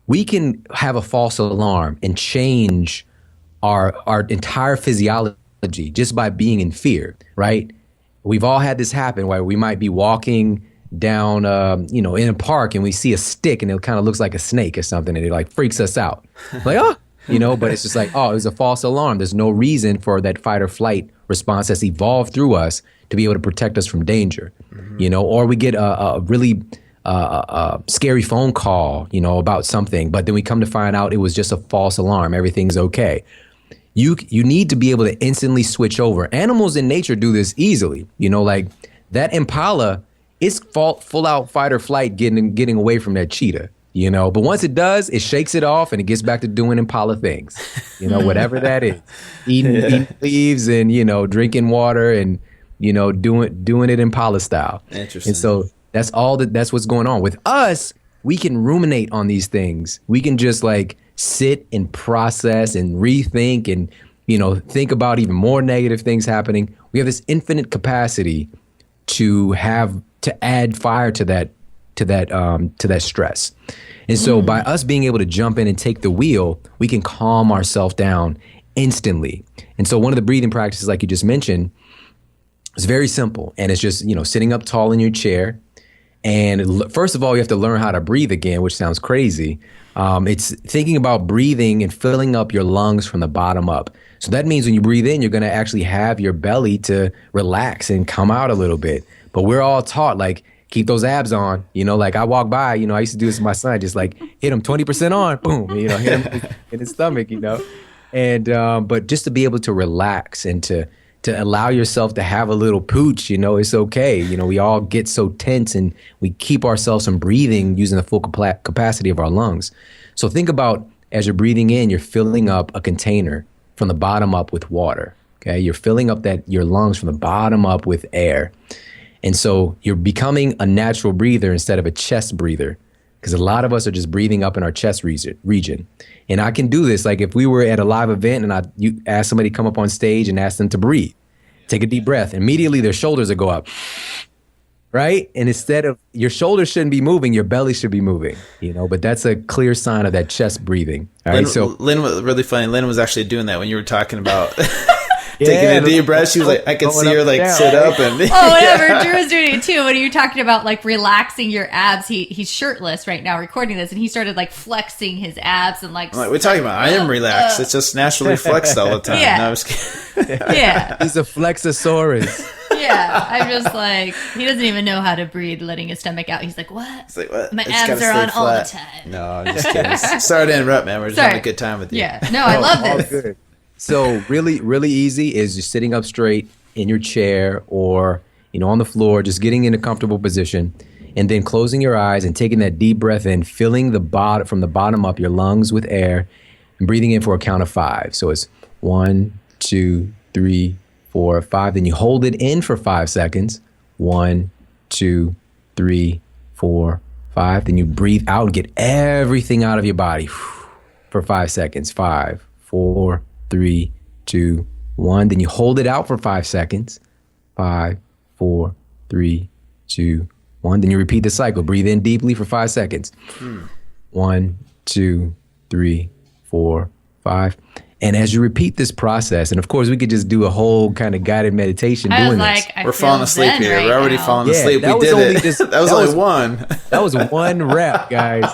we can have a false alarm and change our entire physiology just by being in fear, right? We've all had this happen where we might be walking down, in a park and we see a stick and it kind of looks like a snake or something and it like freaks us out. Like, but it's just like, it was a false alarm. There's no reason for that fight or flight response that's evolved through us to be able to protect us from danger, or we get a really scary phone call, about something, but then we come to find out it was just a false alarm. Everything's okay. You need to be able to instantly switch over. Animals in nature do this easily. Like that impala, it's full out fight or flight getting away from that cheetah. But once it does, it shakes it off and it gets back to doing impala things. Whatever that is, eating leaves and drinking water and doing it impala style. Interesting. And so that's what's going on with us. We can ruminate on these things. We can just like sit and process and rethink and think about even more negative things happening. We have this infinite capacity to add fire to that stress. And so by us being able to jump in and take the wheel, we can calm ourselves down instantly. And so one of the breathing practices, like you just mentioned, is very simple. And it's just, sitting up tall in your chair. And first of all, you have to learn how to breathe again, which sounds crazy. It's thinking about breathing and filling up your lungs from the bottom up. So that means when you breathe in, you're going to actually have your belly to relax and come out a little bit. But we're all taught, like, keep those abs on, like I walk by, I used to do this with my son, just like hit him 20% on, boom, hit him in his stomach, and, but just to be able to relax and to allow yourself to have a little pooch, it's okay. We all get so tense and we keep ourselves from breathing using the full capacity of our lungs. So think about as you're breathing in, you're filling up a container from the bottom up with water. Okay. You're filling up your lungs from the bottom up with air. And so you're becoming a natural breather instead of a chest breather, because a lot of us are just breathing up in our chest region. And I can do this. Like if we were at a live event and you ask somebody to come up on stage and ask them to breathe, take a deep breath, immediately their shoulders will go up, right? And instead of, your shoulders shouldn't be moving, your belly should be moving, but that's a clear sign of that chest breathing. All right? Lynn was really funny. Lynn was actually doing that when you were talking about taking a deep breath. She was like, I could see her like sit up and whatever. Drew was doing it too. When you were talking about like relaxing your abs, he's shirtless right now recording this, and he started like flexing his abs and like. We're talking about. I am relaxed. It's just naturally flexed all the time. Yeah. No, I was kidding. Yeah. He's a flexosaurus. Yeah, I'm just like, he doesn't even know how to breathe, letting his stomach out. He's like, what? It's like, what? My abs are on all the time. No, I'm just kidding. Sorry to interrupt, man. We're just having a good time with you. Yeah, no, I love all this. Good. So really, really easy is just sitting up straight in your chair or, on the floor, just getting in a comfortable position, and then closing your eyes and taking that deep breath in, filling the bottom from the bottom up your lungs with air, and breathing in for a count of 5. So it's 1, 2, 3, 4, 5. Then you hold it in for 5 seconds. 1, 2, 3, 4, 5. Then you breathe out and get everything out of your body for 5 seconds. 5, 4, 3, 2, 1. Then you hold it out for 5 seconds. 5, 4, 3, 2, 1. Then you repeat the cycle. Breathe in deeply for 5 seconds. 1, 2, 3, 4, 5. And as you repeat this process, and of course we could just do a whole kind of guided meditation doing this. We're falling asleep here. Right, we're already now. falling asleep. We did it. That was only one. That was one rep, guys.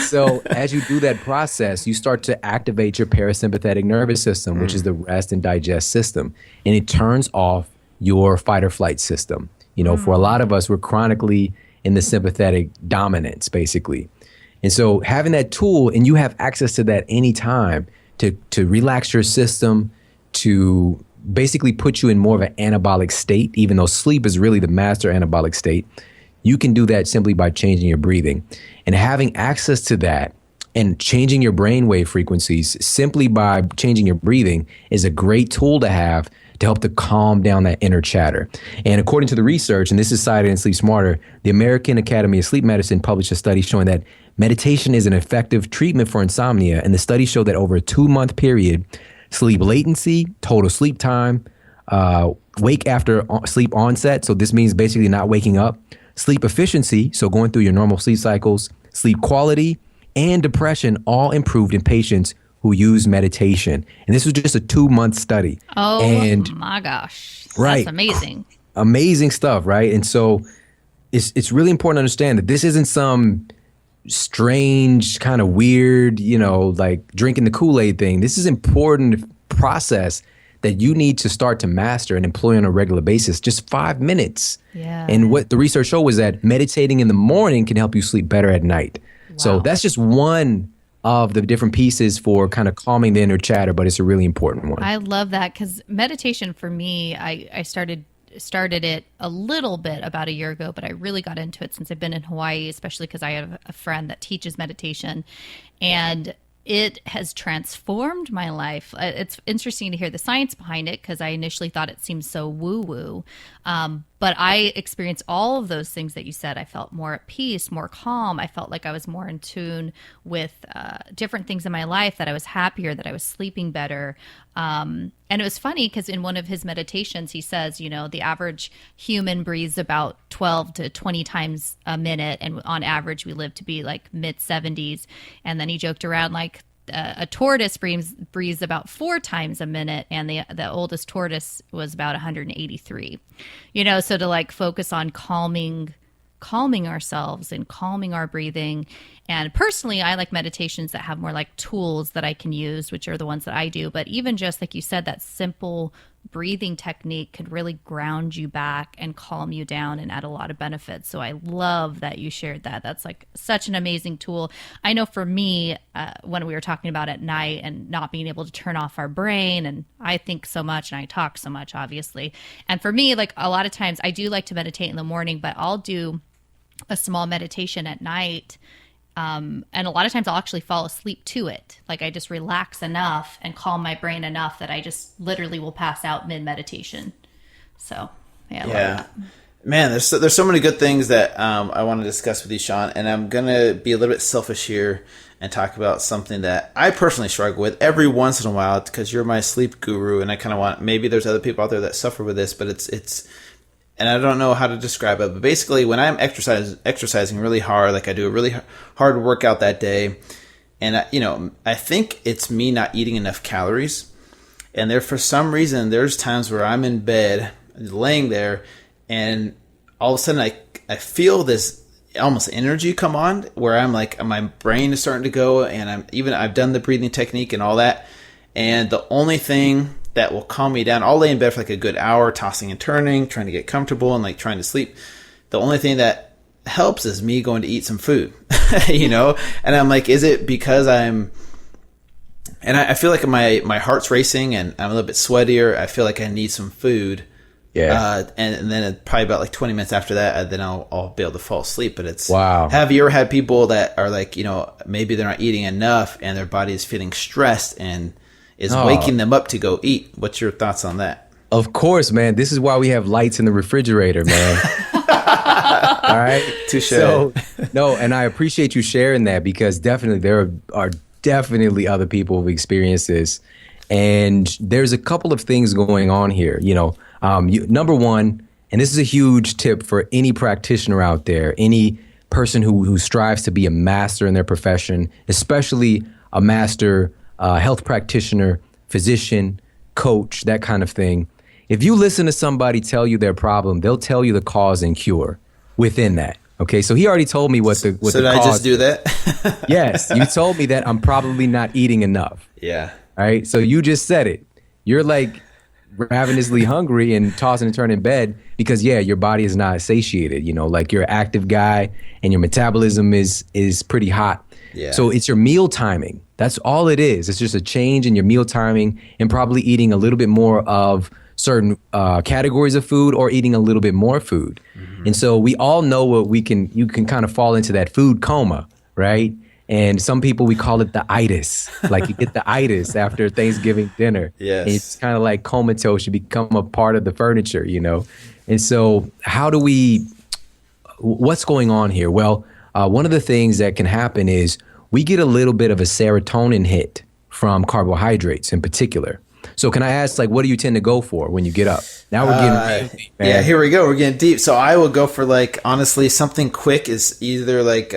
So as you do that process, you start to activate your parasympathetic nervous system, which is the rest and digest system. And it turns off your fight or flight system. For a lot of us, we're chronically in the sympathetic dominance, basically. And so having that tool, and you have access to that anytime, to relax your system, to basically put you in more of an anabolic state, even though sleep is really the master anabolic state. You can do that simply by changing your breathing. And having access to that and changing your brainwave frequencies simply by changing your breathing is a great tool to have to help to calm down that inner chatter. And according to the research, and this is cited in Sleep Smarter, the American Academy of Sleep Medicine published a study showing that meditation is an effective treatment for insomnia. And the study showed that over a 2-month period, sleep latency, total sleep time, wake after sleep onset. So this means basically not waking up, sleep efficiency. So going through your normal sleep cycles, sleep quality, and depression all improved in patients who use meditation. And this was just a 2-month study. Oh, and my gosh. Right. That's amazing. Amazing stuff, right? And so it's really important to understand that this isn't some strange, kind of weird, like drinking the Kool-Aid thing. This is important process that you need to start to master and employ on a regular basis, just 5 minutes. Yeah. And what the research showed was that meditating in the morning can help you sleep better at night. Wow. So that's just one of the different pieces for kind of calming the inner chatter, but it's a really important one. I love that, because meditation for me, I started it a little bit about a year ago, but I really got into it since I've been in Hawaii, especially because I have a friend that teaches meditation, and it has transformed my life. It's interesting to hear the science behind it, because I initially thought it seemed so woo-woo. But I experienced all of those things that you said. I felt more at peace, more calm. I felt like I was more in tune with different things in my life, that I was happier, that I was sleeping better. And it was funny because in one of his meditations, he says, the average human breathes about 12 to 20 times a minute. And on average, we live to be like mid 70s. And then he joked around like, a tortoise breathes about 4 times a minute, and the oldest tortoise was about 183. So to like focus on calming ourselves and calming our breathing. And personally, I like meditations that have more like tools that I can use, which are the ones that I do. But even just like you said, that simple breathing technique could really ground you back and calm you down and add a lot of benefits. So I love that you shared that. That's like such an amazing tool. I know for me, when we were talking about at night and not being able to turn off our brain, and I think so much and I talk so much, obviously. And for me, like a lot of times I do like to meditate in the morning, but I'll do a small meditation at night. And a lot of times I'll actually fall asleep to it. Like I just relax enough and calm my brain enough that I just literally will pass out mid meditation. So yeah, I love that. Man, there's so many good things that I want to discuss with you, Sean, and I'm gonna be a little bit selfish here and talk about something that I personally struggle with every once in a while because you're my sleep guru, and I kind of want, maybe there's other people out there that suffer with this, but it's and I don't know how to describe it, but basically when I'm exercising really hard, like I do a really hard workout that day, and I think it's me not eating enough calories, and there for some reason there's times where I'm in bed laying there. And all of a sudden, I feel this almost energy come on where I'm like, my brain is starting to go, and I've done the breathing technique and all that. And the only thing that will calm me down, I'll lay in bed for like a good hour, tossing and turning, trying to get comfortable and like trying to sleep. The only thing that helps is me going to eat some food, And I'm like, is it because and I feel like my heart's racing and I'm a little bit sweatier. I feel like I need some food. Yeah. And then probably about like 20 minutes after that, then I'll be able to fall asleep. But it's, wow. Have you ever had people that are like, maybe they're not eating enough and their body is feeling stressed and is waking them up to go eat? What's your thoughts on that? Of course, man. This is why we have lights in the refrigerator, man. All right. Touche. So, no, and I appreciate you sharing that because definitely there are definitely other people who've experienced this. And there's a couple of things going on here, number one, and this is a huge tip for any practitioner out there, any person who strives to be a master in their profession, especially a master health practitioner, physician, coach, that kind of thing. If you listen to somebody tell you their problem, they'll tell you the cause and cure within that. Okay, so he already told me what the so the did cause. I just do that? Yes, you told me that I'm probably not eating enough. Yeah. All right, so you just said it. You're like ravenously hungry and tossing and turning in bed because your body is not satiated, like you're an active guy and your metabolism is pretty hot. Yeah. So it's your meal timing. That's all it is. It's just a change in your meal timing and probably eating a little bit more of certain categories of food or eating a little bit more food. Mm-hmm. And so we all know you can kind of fall into that food coma, right? And some people, we call it the itis. Like you get the itis after Thanksgiving dinner. Yes. And it's kind of like comatose. You become a part of the furniture, And so what's going on here? Well, one of the things that can happen is we get a little bit of a serotonin hit from carbohydrates in particular. So can I ask, what do you tend to go for when you get up? Now we're getting deep, man. Yeah, here we go. We're getting deep. So I will go for honestly, something quick is either like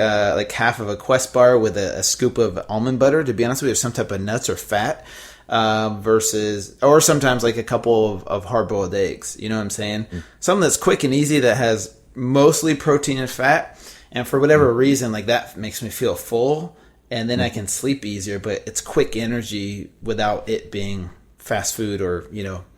half of a Quest bar with a scoop of almond butter, to be honest with you, or some type of nuts or fat, or sometimes like a couple of hard-boiled eggs. You know what I'm saying? Mm. Something that's quick and easy that has mostly protein and fat. And for whatever reason, that makes me feel full, and then I can sleep easier, but it's quick energy without it being fast food or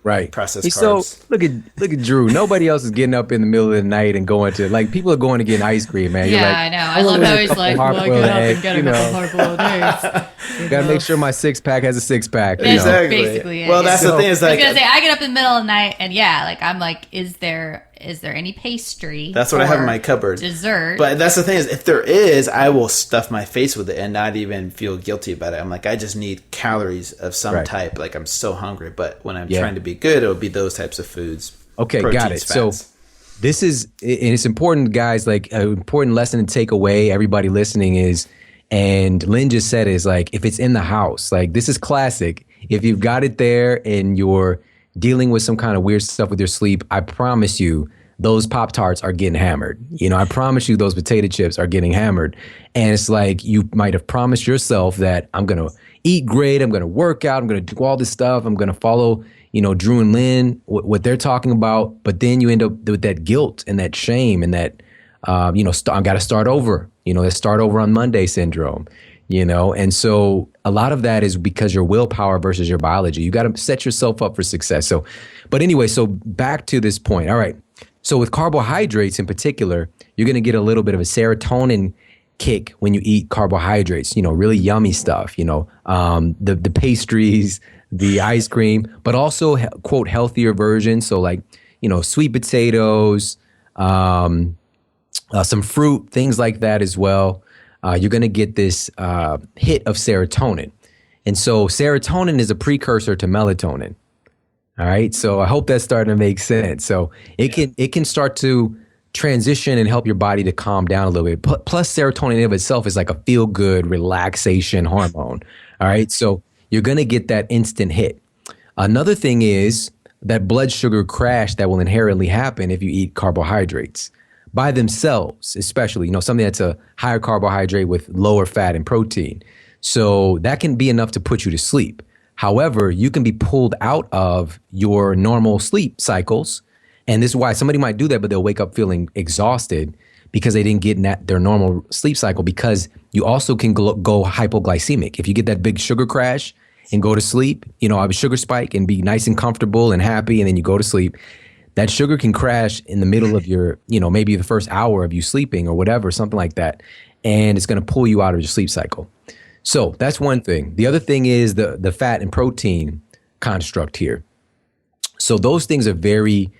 right, processed carbs. So look at Drew. Nobody else is getting up in the middle of the night and going to people are going to get ice cream, man. Yeah, I know. I love how he's like, well, I get up and get a couple hard-boiled eggs. Gotta make sure my six-pack has a six-pack. Exactly. Basically, well, that's the thing is I was gonna say I get up in the middle of the night and I'm like, is there any pastry? That's what I have in my cupboard. Dessert. But that's the thing is, if there is, I will stuff my face with it and not even feel guilty about it. I'm like, I just need calories of some type. Like I'm so hungry. But when I'm trying to be good, it'll be those types of foods. Okay, proteins, got it. fats. So this is, and it's important, guys, an important lesson to take away, everybody listening is, and Lynn just said is if it's in the house, this is classic. If you've got it there and you're dealing with some kind of weird stuff with your sleep, I promise you those Pop-Tarts are getting hammered. I promise you those potato chips are getting hammered. And it's you might have promised yourself that I'm going to eat great, I'm going to work out, I'm going to do all this stuff, I'm going to follow, Drew and Lynn, what they're talking about. But then you end up with that guilt and that shame and that, I've got to start over, that start over on Monday syndrome. And so a lot of that is because your willpower versus your biology. You got to set yourself up for success. So, but anyway, so back to this point. All right. So with carbohydrates in particular, you're going to get a little bit of a serotonin kick when you eat carbohydrates, really yummy stuff, the pastries, the ice cream, but also quote healthier versions. So sweet potatoes, some fruit, things like that as well. You're going to get this hit of serotonin. And so serotonin is a precursor to melatonin. All right. So I hope that's starting to make sense. So it can start to transition and help your body to calm down a little bit. Plus serotonin in of itself is like a feel good relaxation hormone. All right. So you're going to get that instant hit. Another thing is that blood sugar crash that will inherently happen if you eat carbohydrates by themselves, especially, something that's a higher carbohydrate with lower fat and protein. So that can be enough to put you to sleep. However, you can be pulled out of your normal sleep cycles. And this is why somebody might do that, but they'll wake up feeling exhausted because they didn't get in their normal sleep cycle, because you also can go hypoglycemic. If you get that big sugar crash and go to sleep, have a sugar spike and be nice and comfortable and happy, and then you go to sleep, that sugar can crash in the middle of your, maybe the first hour of you sleeping or whatever, something like that. And it's going to pull you out of your sleep cycle. So that's one thing. The other thing is the fat and protein construct here. So those things are very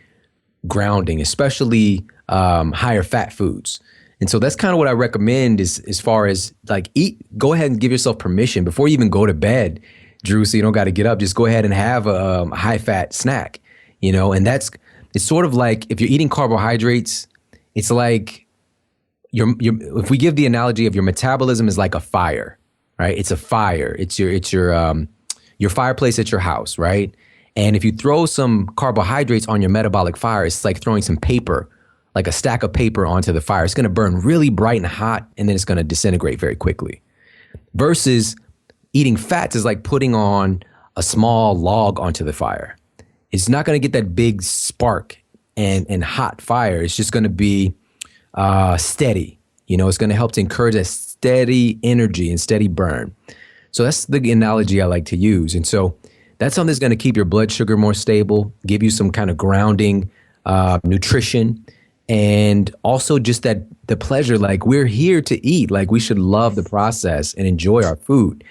grounding, especially higher fat foods. And so that's kind of what I recommend is as far as like go ahead and give yourself permission before you even go to bed, Drew, so you don't got to get up. Just go ahead and have a high fat snack, and it's sort of like if you're eating carbohydrates, it's like if we give the analogy of your metabolism is like a fire, right? It's a fire. It's your fireplace at your house, right? And if you throw some carbohydrates on your metabolic fire, it's like throwing some paper, like a stack of paper onto the fire. It's going to burn really bright and hot, and then it's going to disintegrate very quickly. Versus eating fats is like putting on a small log onto the fire. It's not going to get that big spark and hot fire. It's just going to be steady. It's going to help to encourage a steady energy and steady burn. So that's the analogy I like to use. And so that's something that's going to keep your blood sugar more stable, give you some kind of grounding nutrition, and also just the pleasure. Like, we're here to eat. Like, we should love the process and enjoy our food.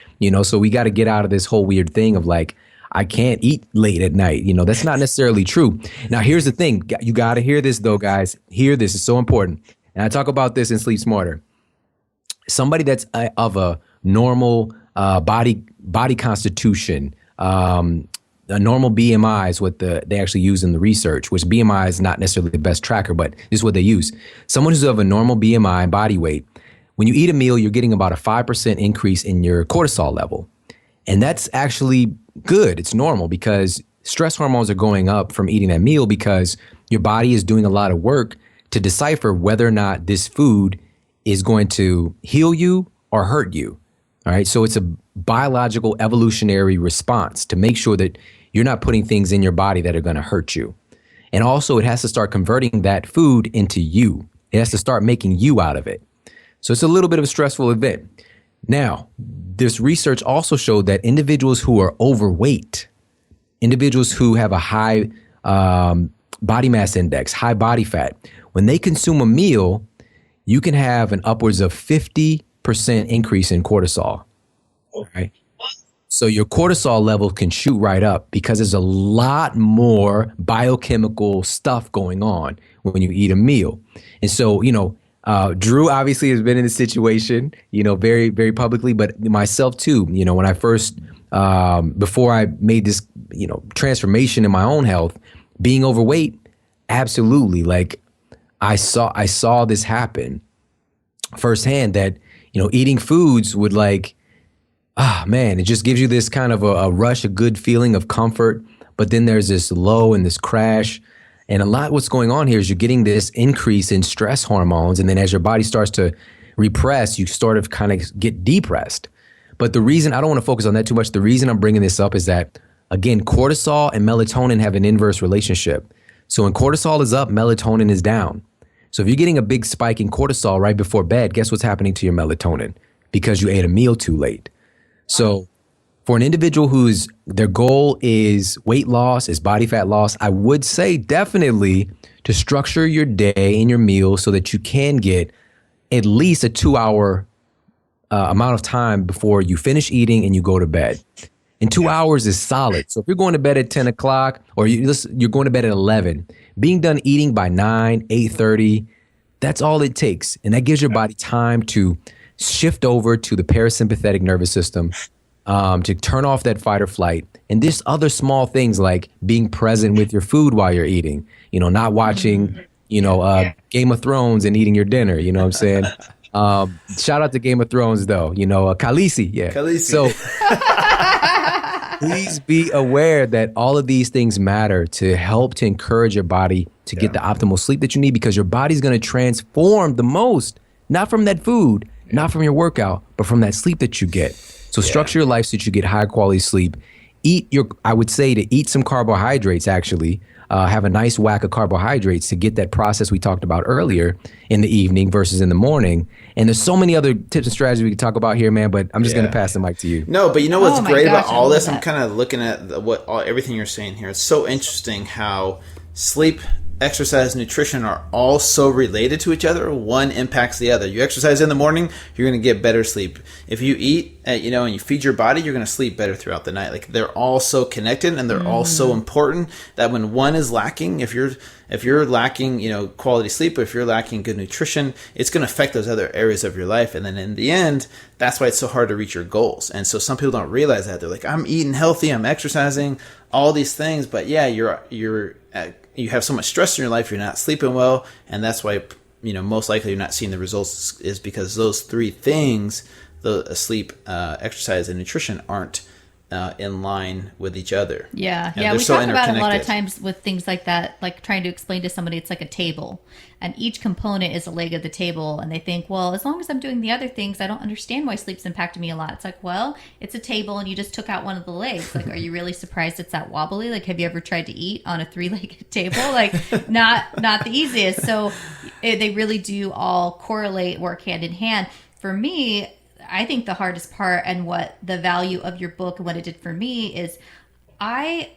So we got to get out of this whole weird thing of like, I can't eat late at night. That's not necessarily true. Now, here's the thing. You got to hear this though, guys. Hear this. It's so important. And I talk about this in Sleep Smarter. Somebody that's of a normal body constitution, a normal BMI is what they actually use in the research, which BMI is not necessarily the best tracker, but this is what they use. Someone who's of a normal BMI body weight, when you eat a meal, you're getting about a 5% increase in your cortisol level. And that's actually good. It's normal because stress hormones are going up from eating that meal because your body is doing a lot of work to decipher whether or not this food is going to heal you or hurt you. All right. So it's a biological evolutionary response to make sure that you're not putting things in your body that are going to hurt you. And also it has to start converting that food into you. It has to start making you out of it. So it's a little bit of a stressful event. Now, this research also showed that individuals who are overweight, individuals who have a high body mass index, high body fat, when they consume a meal, you can have an upwards of 50% increase in cortisol. Okay. So your cortisol level can shoot right up because there's a lot more biochemical stuff going on when you eat a meal. And so, Drew obviously has been in this situation, very, very publicly, but myself too, when I first, before I made this, transformation in my own health, being overweight, absolutely. Like I saw this happen firsthand that, eating foods would like, it just gives you this kind of a rush, a good feeling of comfort. But then there's this low and this crash. And a lot what's going on here is you're getting this increase in stress hormones. And then as your body starts to repress, you sort of kind of get depressed. But the reason, I don't want to focus on that too much. The reason I'm bringing this up is that, again, cortisol and melatonin have an inverse relationship. So when cortisol is up, melatonin is down. So if you're getting a big spike in cortisol right before bed, guess what's happening to your melatonin? Because you ate a meal too late. So for an individual their goal is weight loss, is body fat loss, I would say definitely to structure your day and your meals so that you can get at least a 2-hour amount of time before you finish eating and you go to bed. And 2 hours is solid. So if you're going to bed at 10 o'clock or you're going to bed at 11, being done eating by 9, 8:30, that's all it takes. And that gives your body time to shift over to the parasympathetic nervous system, to turn off that fight or flight. And there's other small things like being present with your food while you're eating, not watching, Game of Thrones and eating your dinner. You know what I'm saying? Shout out to Game of Thrones, though. Khaleesi. Yeah. Khaleesi. So please be aware that all of these things matter to help to encourage your body to get the optimal sleep that you need, because your body's going to transform the most, not from that food, not from your workout, but from that sleep that you get. So structure your life so that you get high quality sleep. I would say to eat some carbohydrates, actually. Have a nice whack of carbohydrates to get that process we talked about earlier in the evening versus in the morning. And there's so many other tips and strategies we can talk about here, man, but I'm just going to pass the mic to you. No, but you know what's great about all this? That. I'm kind of looking at everything you're saying here. It's so interesting how sleep, exercise, nutrition are all so related to each other. One impacts the other. You exercise in the morning, you're going to get better sleep. If you eat, and you feed your body, you're going to sleep better throughout the night. Like, they're all so connected, and they're all so important that when one is lacking, if you're lacking, quality sleep, if you're lacking good nutrition, it's going to affect those other areas of your life. And then in the end, that's why it's so hard to reach your goals. And so some people don't realize that. They're like, I'm eating healthy, I'm exercising, all these things, but you have so much stress in your life, you're not sleeping well, and that's why most likely you're not seeing the results, is because those three things, the sleep, exercise, and nutrition, aren't in line with each other. Yeah, and we talk about it a lot of times with things like that, like trying to explain to somebody it's like a table, and each component is a leg of the table, and they think, well, as long as I'm doing the other things, I don't understand why sleep's impacting me a lot. It's like, well, it's a table, and you just took out one of the legs. Like, are you really surprised it's that wobbly? Like, have you ever tried to eat on a 3-legged table? Like, not the easiest. So they really do all correlate, work hand in hand. For me, I think the hardest part, and what the value of your book and what it did for me, is I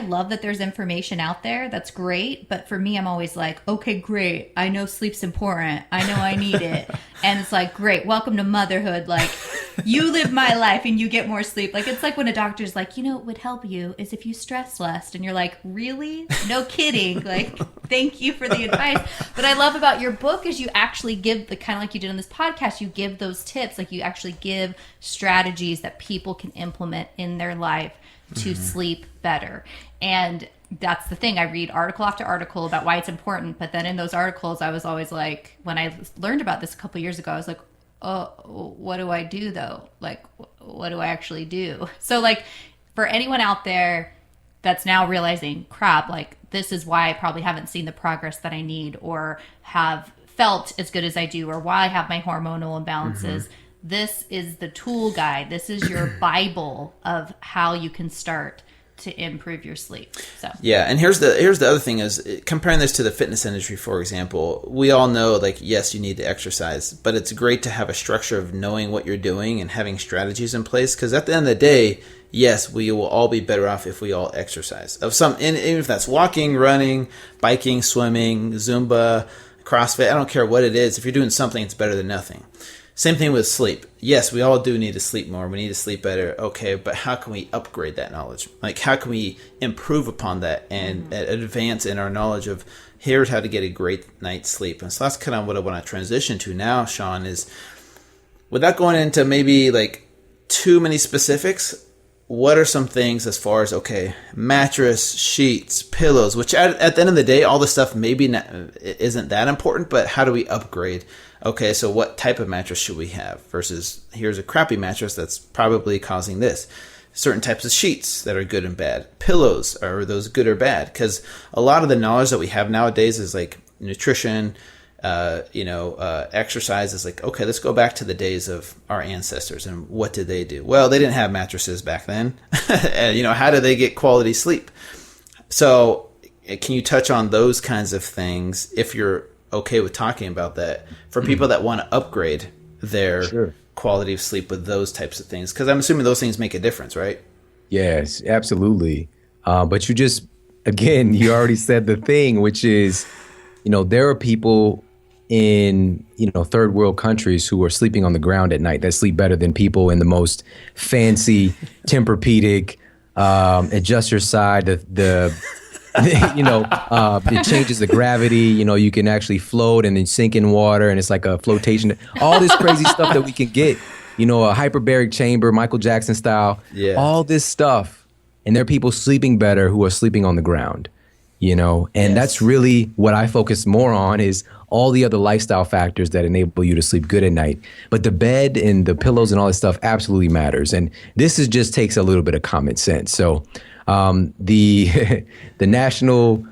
love that there's information out there. That's great. But for me, I'm always like, okay, great. I know sleep's important. I know I need it. And it's like, great. Welcome to motherhood. Like, you live my life and you get more sleep. Like, it's like when a doctor's like, what would help you is if you stress less. And you're like, really? No kidding. Like, thank you for the advice. But I love about your book is you actually give the kind of like you did on this podcast, you give those tips. Like, you actually give strategies that people can implement in their life to sleep better. And that's the thing. I read article after article about why it's important. But then in those articles, I was always like, when I learned about this a couple years ago, I was like, oh, what do I do though? Like, what do I actually do? So like, for anyone out there that's now realizing, crap, like, this is why I probably haven't seen the progress that I need, or have felt as good as I do, or why I have my hormonal imbalances. This is the tool guide. This is your Bible of how you can start to improve your sleep. So yeah, and here's the other thing is, comparing this to the fitness industry, for example, we all know, like, yes, you need to exercise, but it's great to have a structure of knowing what you're doing and having strategies in place, because at the end of the day, yes, we will all be better off if we all exercise. Even if that's walking, running, biking, swimming, Zumba, CrossFit, I don't care what it is. If you're doing something, it's better than nothing. Same thing with sleep. Yes, we all do need to sleep more. We need to sleep better. Okay, but how can we upgrade that knowledge? Like, how can we improve upon that and advance in our knowledge of here's how to get a great night's sleep? And so that's kind of what I want to transition to now, Sean, is without going into maybe like too many specifics, what are some things as far as, okay, mattress, sheets, pillows, which at the end of the day, all the stuff maybe isn't that important, but how do we upgrade? Okay, so what type of mattress should we have versus here's a crappy mattress that's probably causing this. Certain types of sheets that are good and bad. Pillows, are those good or bad? Because a lot of the knowledge that we have nowadays is like nutrition, exercise is like, okay, let's go back to the days of our ancestors and what did they do? Well, they didn't have mattresses back then. And, how did they get quality sleep? So can you touch on those kinds of things if you're okay with talking about that for people that want to upgrade their quality of sleep with those types of things? Because I'm assuming those things make a difference, right? Yes, absolutely. But you already said the thing, which is, there are people in, third world countries who are sleeping on the ground at night that sleep better than people in the most fancy Tempur-Pedic, adjust your side, it changes the gravity, you can actually float and then sink in water and it's like a flotation, all this crazy stuff that we can get. a hyperbaric chamber, Michael Jackson style, all this stuff. And there are people sleeping better who are sleeping on the ground, and that's really what I focus more on is all the other lifestyle factors that enable you to sleep good at night. But the bed and the pillows and all this stuff absolutely matters. And this just takes a little bit of common sense. So the National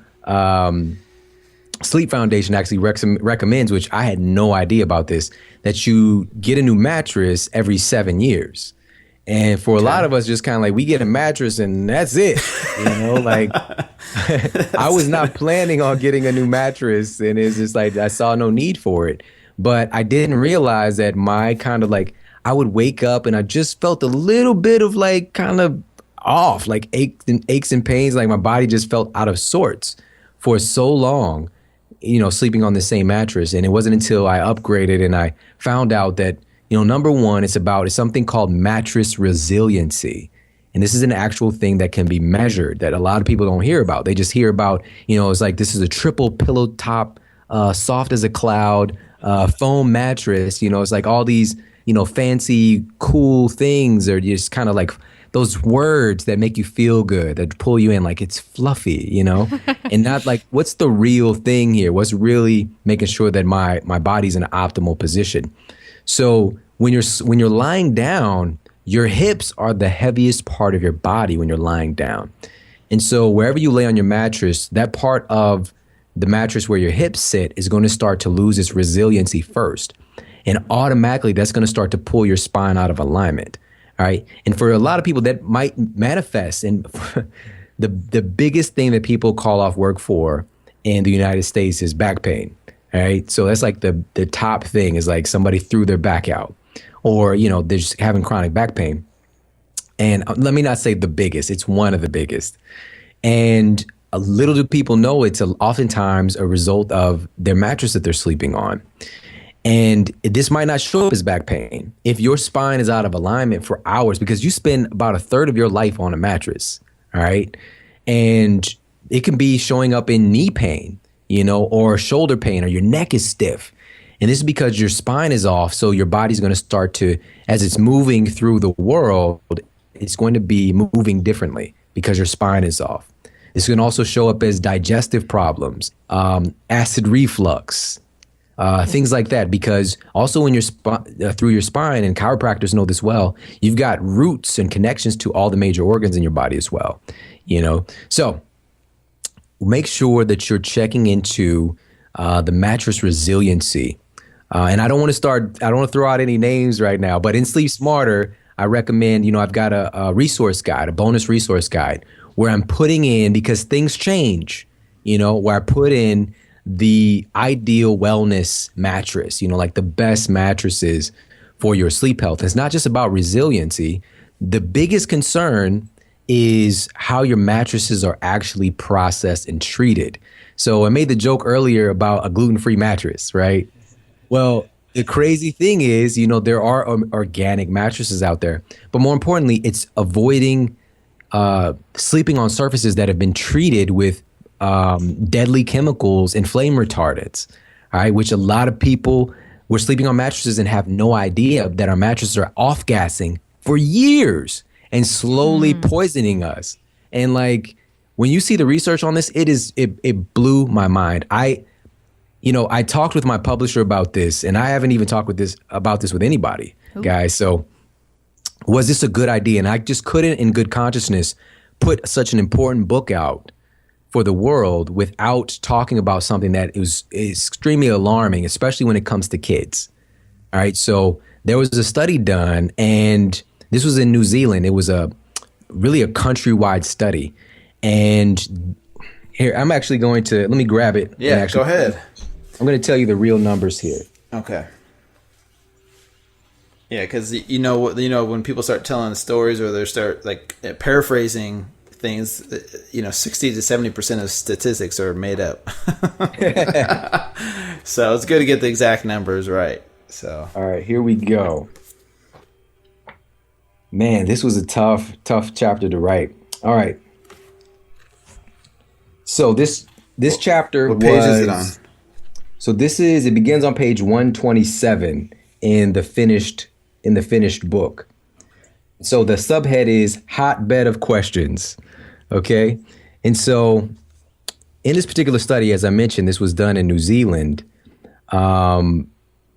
Sleep Foundation actually recommends, which I had no idea about this, that you get a new mattress every 7 years. And for a lot of us, just kind of like, we get a mattress and that's it, like I was not planning on getting a new mattress, and it's just like, I saw no need for it. But I didn't realize that my kind of like, I would wake up and I just felt a little bit of like kind of off, like aches and pains, like my body just felt out of sorts for so long, sleeping on the same mattress. And it wasn't until I upgraded and I found out that, number one, it's something called mattress resiliency. And this is an actual thing that can be measured that a lot of people don't hear about. They just hear about, it's like, this is a triple pillow top, soft as a cloud, foam mattress. It's like all these, fancy, cool things are just kind of like those words that make you feel good, that pull you in, like it's fluffy, and not like, what's the real thing here? What's really making sure that my body's in an optimal position? So when you're lying down, your hips are the heaviest part of your body when you're lying down. And so wherever you lay on your mattress, that part of the mattress where your hips sit is going to start to lose its resiliency first. And automatically that's going to start to pull your spine out of alignment. All right. And for a lot of people that might manifest, and the biggest thing that people call off work for in the United States is back pain. All right. So that's like the top thing is like somebody threw their back out, or, they're just having chronic back pain. And let me not say the biggest, it's one of the biggest. And a little do people know it's oftentimes a result of their mattress that they're sleeping on. And this might not show up as back pain if your spine is out of alignment for hours, because you spend about a third of your life on a mattress. All right. And it can be showing up in knee pain, or shoulder pain, or your neck is stiff. And this is because your spine is off. So your body's going to start to, as it's moving through the world, it's going to be moving differently because your spine is off. This can also show up as digestive problems, acid reflux, things like that. Because also when you're through your spine, and chiropractors know this well, you've got roots and connections to all the major organs in your body as well. So make sure that you're checking into the mattress resiliency. And I don't want to throw out any names right now, but in Sleep Smarter, I recommend, I've got a resource guide, a bonus resource guide, where I'm putting in, because things change, where I put in the ideal wellness mattress, like the best mattresses for your sleep health. It's not just about resiliency. The biggest concern is how your mattresses are actually processed and treated. So I made the joke earlier about a gluten-free mattress, right? Well, the crazy thing is, there are organic mattresses out there, but more importantly, it's avoiding sleeping on surfaces that have been treated with deadly chemicals and flame retardants, all right, which a lot of people were sleeping on mattresses and have no idea that our mattresses are off-gassing for years and slowly poisoning us. And like, when you see the research on this, it blew my mind. I talked with my publisher about this, and I haven't even talked about this with anybody, guys. So was this a good idea? And I just couldn't, in good consciousness, put such an important book out for the world without talking about something that is extremely alarming, especially when it comes to kids. All right. So there was a study done, and this was in New Zealand. It was really a countrywide study. And here, I'm actually going to, let me grab it. Yeah, go ahead. I'm going to tell you the real numbers here. Okay. Yeah, because when people start telling stories, or they start like paraphrasing things, 60 to 70% of statistics are made up. So it's good to get the exact numbers right. So all right, here we go. Man, this was a tough chapter to write. All right. So this chapter what page is it on? So it begins on page 127 in the finished in the finished book. So the subhead is hotbed of questions. Okay. And so in this particular study, as I mentioned, this was done in New Zealand.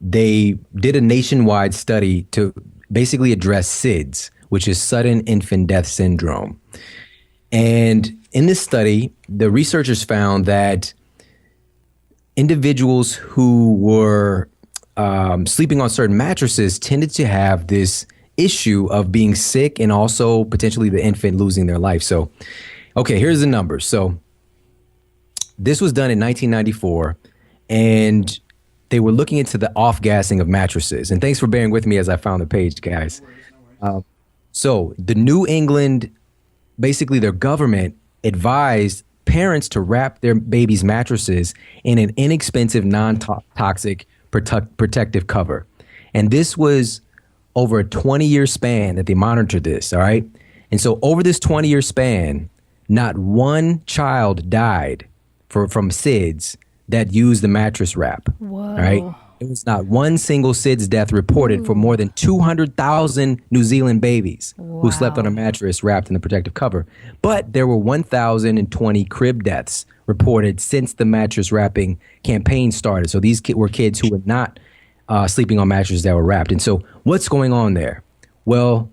They did a nationwide study to basically address SIDS, which is sudden infant death syndrome. And in this study, the researchers found that individuals who were sleeping on certain mattresses tended to have this issue of being sick and also potentially the infant losing their life. So, okay, here's the numbers. So this was done in 1994, and they were looking into the off-gassing of mattresses. And thanks for bearing with me as I found the page, guys. So the New England, basically their government advised parents to wrap their babies' mattresses in an inexpensive, non-toxic protective cover. And this was over a 20-year span that they monitored this, all right? And so over this 20-year span, not one child died from SIDS that used the mattress wrap. Whoa. All right? There was not one single SIDS death reported for more than 200,000 New Zealand babies who slept on a mattress wrapped in the protective cover. But there were 1,020 crib deaths reported since the mattress wrapping campaign started. So these were kids who were not sleeping on mattresses that were wrapped. And so what's going on there? Well,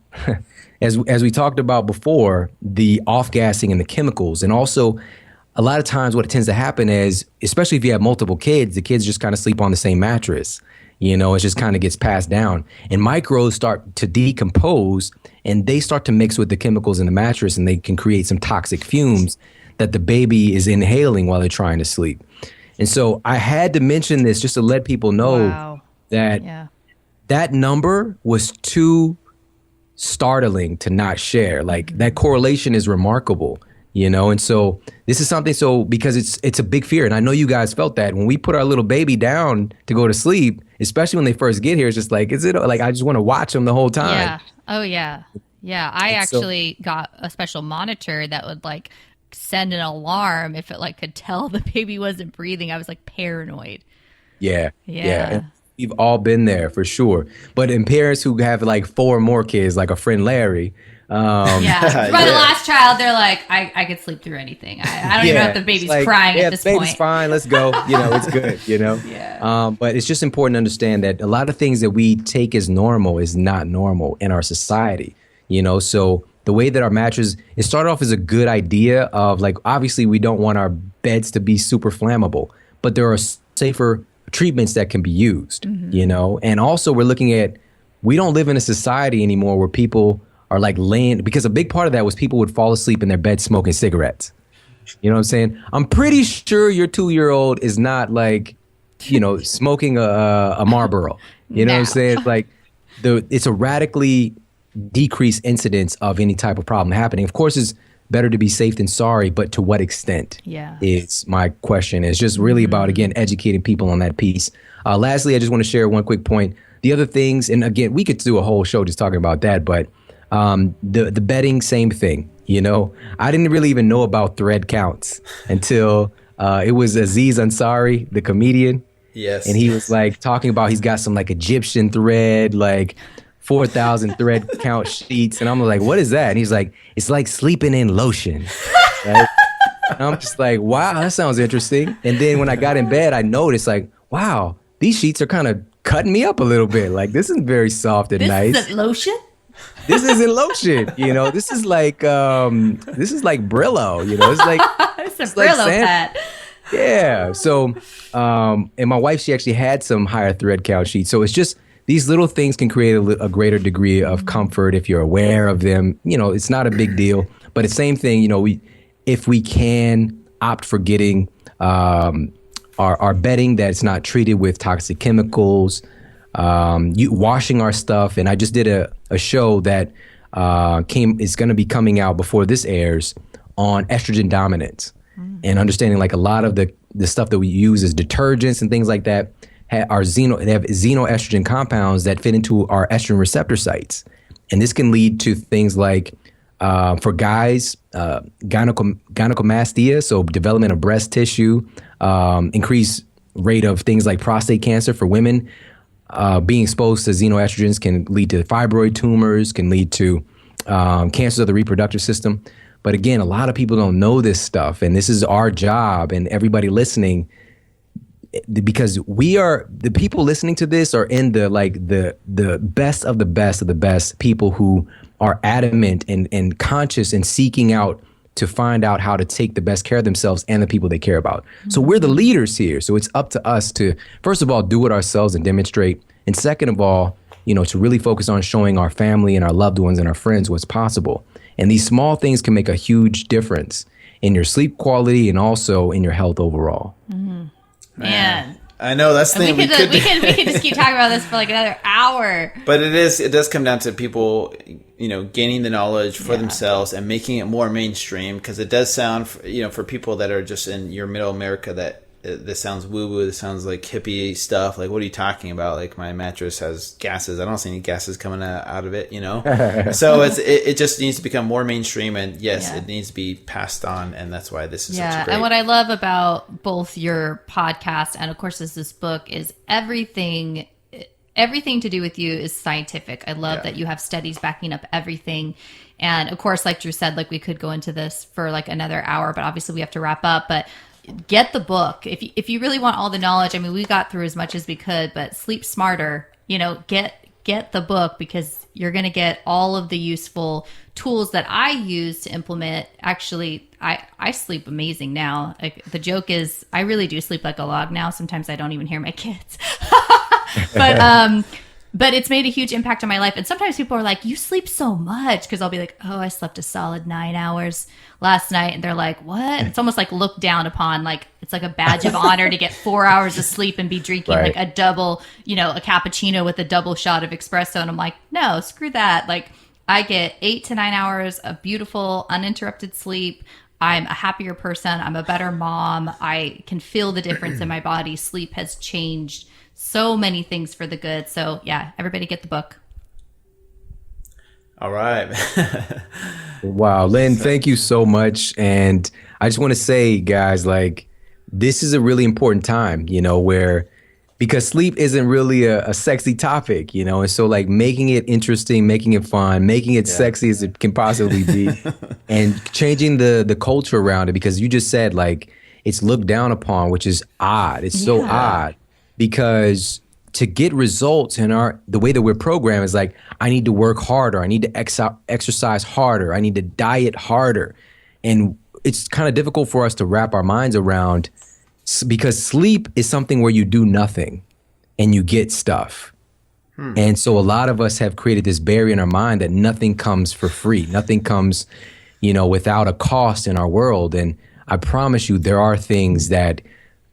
as we talked about before, the off-gassing and the chemicals, and also a lot of times what tends to happen is, especially if you have multiple kids, the kids just kind of sleep on the same mattress. You know, it just kind of gets passed down. And microbes start to decompose, and they start to mix with the chemicals in the mattress, and they can create some toxic fumes that the baby is inhaling while they're trying to sleep. And so I had to mention this just to let people know that that number was too startling to not share. Like, that correlation is remarkable. You know, and so this is something, so because it's a big fear. And I know you guys felt that when we put our little baby down to go to sleep, especially when they first get here, it's just like, is it like, I just want to watch them the whole time. Yeah. Oh, yeah. Yeah. I actually got a special monitor that would like send an alarm if it like could tell the baby wasn't breathing. I was like paranoid. Yeah. And we've all been there for sure. But in parents who have like 4 more kids, like a friend Larry, the last child, they're like, I could sleep through anything. I don't even know if the baby's like, crying at this point. Baby's fine, let's go. You know, it's good, you know? But it's just important to understand that a lot of things that we take as normal is not normal in our society, you know? So the way that our mattress, it started off as a good idea of like, obviously we don't want our beds to be super flammable, but there are safer treatments that can be used, you know? And also we're looking at, we don't live in a society anymore where people are like laying, because a big part of that was people would fall asleep in their bed smoking cigarettes. You know what I'm saying? I'm pretty sure your 2-year-old is not like, you know, smoking a Marlboro. You know what I'm saying? Like it's a radically decreased incidence of any type of problem happening. Of course, it's better to be safe than sorry, but to what extent is my question. It's just really about, again, educating people on that piece. Lastly, I just want to share one quick point. The other things, and again, we could do a whole show just talking about that, but the bedding, same thing. You know, I didn't really even know about thread counts until it was Aziz Ansari, the comedian. Yes. And he was like talking about he's got some like Egyptian thread, like 4,000 thread count sheets. And I'm like, what is that? And he's like, it's like sleeping in lotion. Right? And I'm just like, wow, that sounds interesting. And then when I got in bed, I noticed like, wow, these sheets are kind of cutting me up a little bit. Like, this is very soft and nice. This isn't lotion? This isn't lotion, you know. This is like Brillo, you know. It's like it's a Brillo pad. Yeah. So, and my wife, she actually had some higher thread count sheets. So it's just these little things can create a greater degree of comfort if you're aware of them. You know, it's not a big deal. But the same thing, you know, if we can opt for getting our bedding that's not treated with toxic chemicals. Washing our stuff, and I just did a show that is going to be coming out before this airs on estrogen dominance and understanding like a lot of the stuff that we use as detergents and things like that they have xenoestrogen compounds that fit into our estrogen receptor sites, and this can lead to things like for guys gynecomastia, so development of breast tissue, increased rate of things like prostate cancer for women. being exposed to xenoestrogens can lead to fibroid tumors, can lead to cancers of the reproductive system. But again, a lot of people don't know this stuff, and this is our job, and everybody listening, because we are the people listening to this are in the best of the best of the best people who are adamant and conscious and seeking out to find out how to take the best care of themselves and the people they care about. So we're the leaders here. So it's up to us to, first of all, do it ourselves and demonstrate. And second of all, to really focus on showing our family and our loved ones and our friends what's possible. And these small things can make a huge difference in your sleep quality and also in your health overall. Man. I know that's the thing. We could just keep talking about this for like another hour. But it does come down to people, gaining the knowledge for themselves and making it more mainstream, because it does sound, for people that are just in your middle America, that this sounds woo-woo, this sounds like hippie stuff. Like, what are you talking about? Like, my mattress has gases. I don't see any gases coming out of it, So it just needs to become more mainstream, and it needs to be passed on, and that's why this is such a great... And what I love about both your podcast and, of course, this book is everything to do with you is scientific. I love that you have studies backing up everything. And, of course, like Drew said, like, we could go into this for like another hour, but obviously we have to wrap up. But get the book if you really want all the knowledge. I mean, we got through as much as we could, but Sleep Smarter, get the book, because you're going to get all of the useful tools that I use to implement. Actually, I sleep amazing now. Like, the joke is I really do sleep like a log now. Sometimes I don't even hear my kids. But it's made a huge impact on my life. And sometimes people are like, you sleep so much. Because I'll be like, oh, I slept a solid 9 hours last night. And they're like, what? It's almost like looked down upon. Like, it's like a badge of honor to get 4 hours of sleep and be drinking like a double, a cappuccino with a double shot of espresso. And I'm like, no, screw that. Like, I get 8 to 9 hours of beautiful, uninterrupted sleep. I'm a happier person. I'm a better mom. I can feel the difference in my body. Sleep has changed so many things for the good. So yeah, everybody get the book. All right. Wow, Lynn, thank you so much. And I just want to say, guys, like, this is a really important time, where, because sleep isn't really a sexy topic, and so, like, making it interesting, making it fun, making it sexy as it can possibly be, and changing the culture around it, because you just said, like, it's looked down upon, which is odd. It's so odd. Because to get results in the way that we're programmed is like, I need to work harder. I need to exercise harder. I need to diet harder. And it's kind of difficult for us to wrap our minds around, because sleep is something where you do nothing and you get stuff. And so a lot of us have created this barrier in our mind that nothing comes for free. Nothing comes, without a cost in our world. And I promise you, there are things that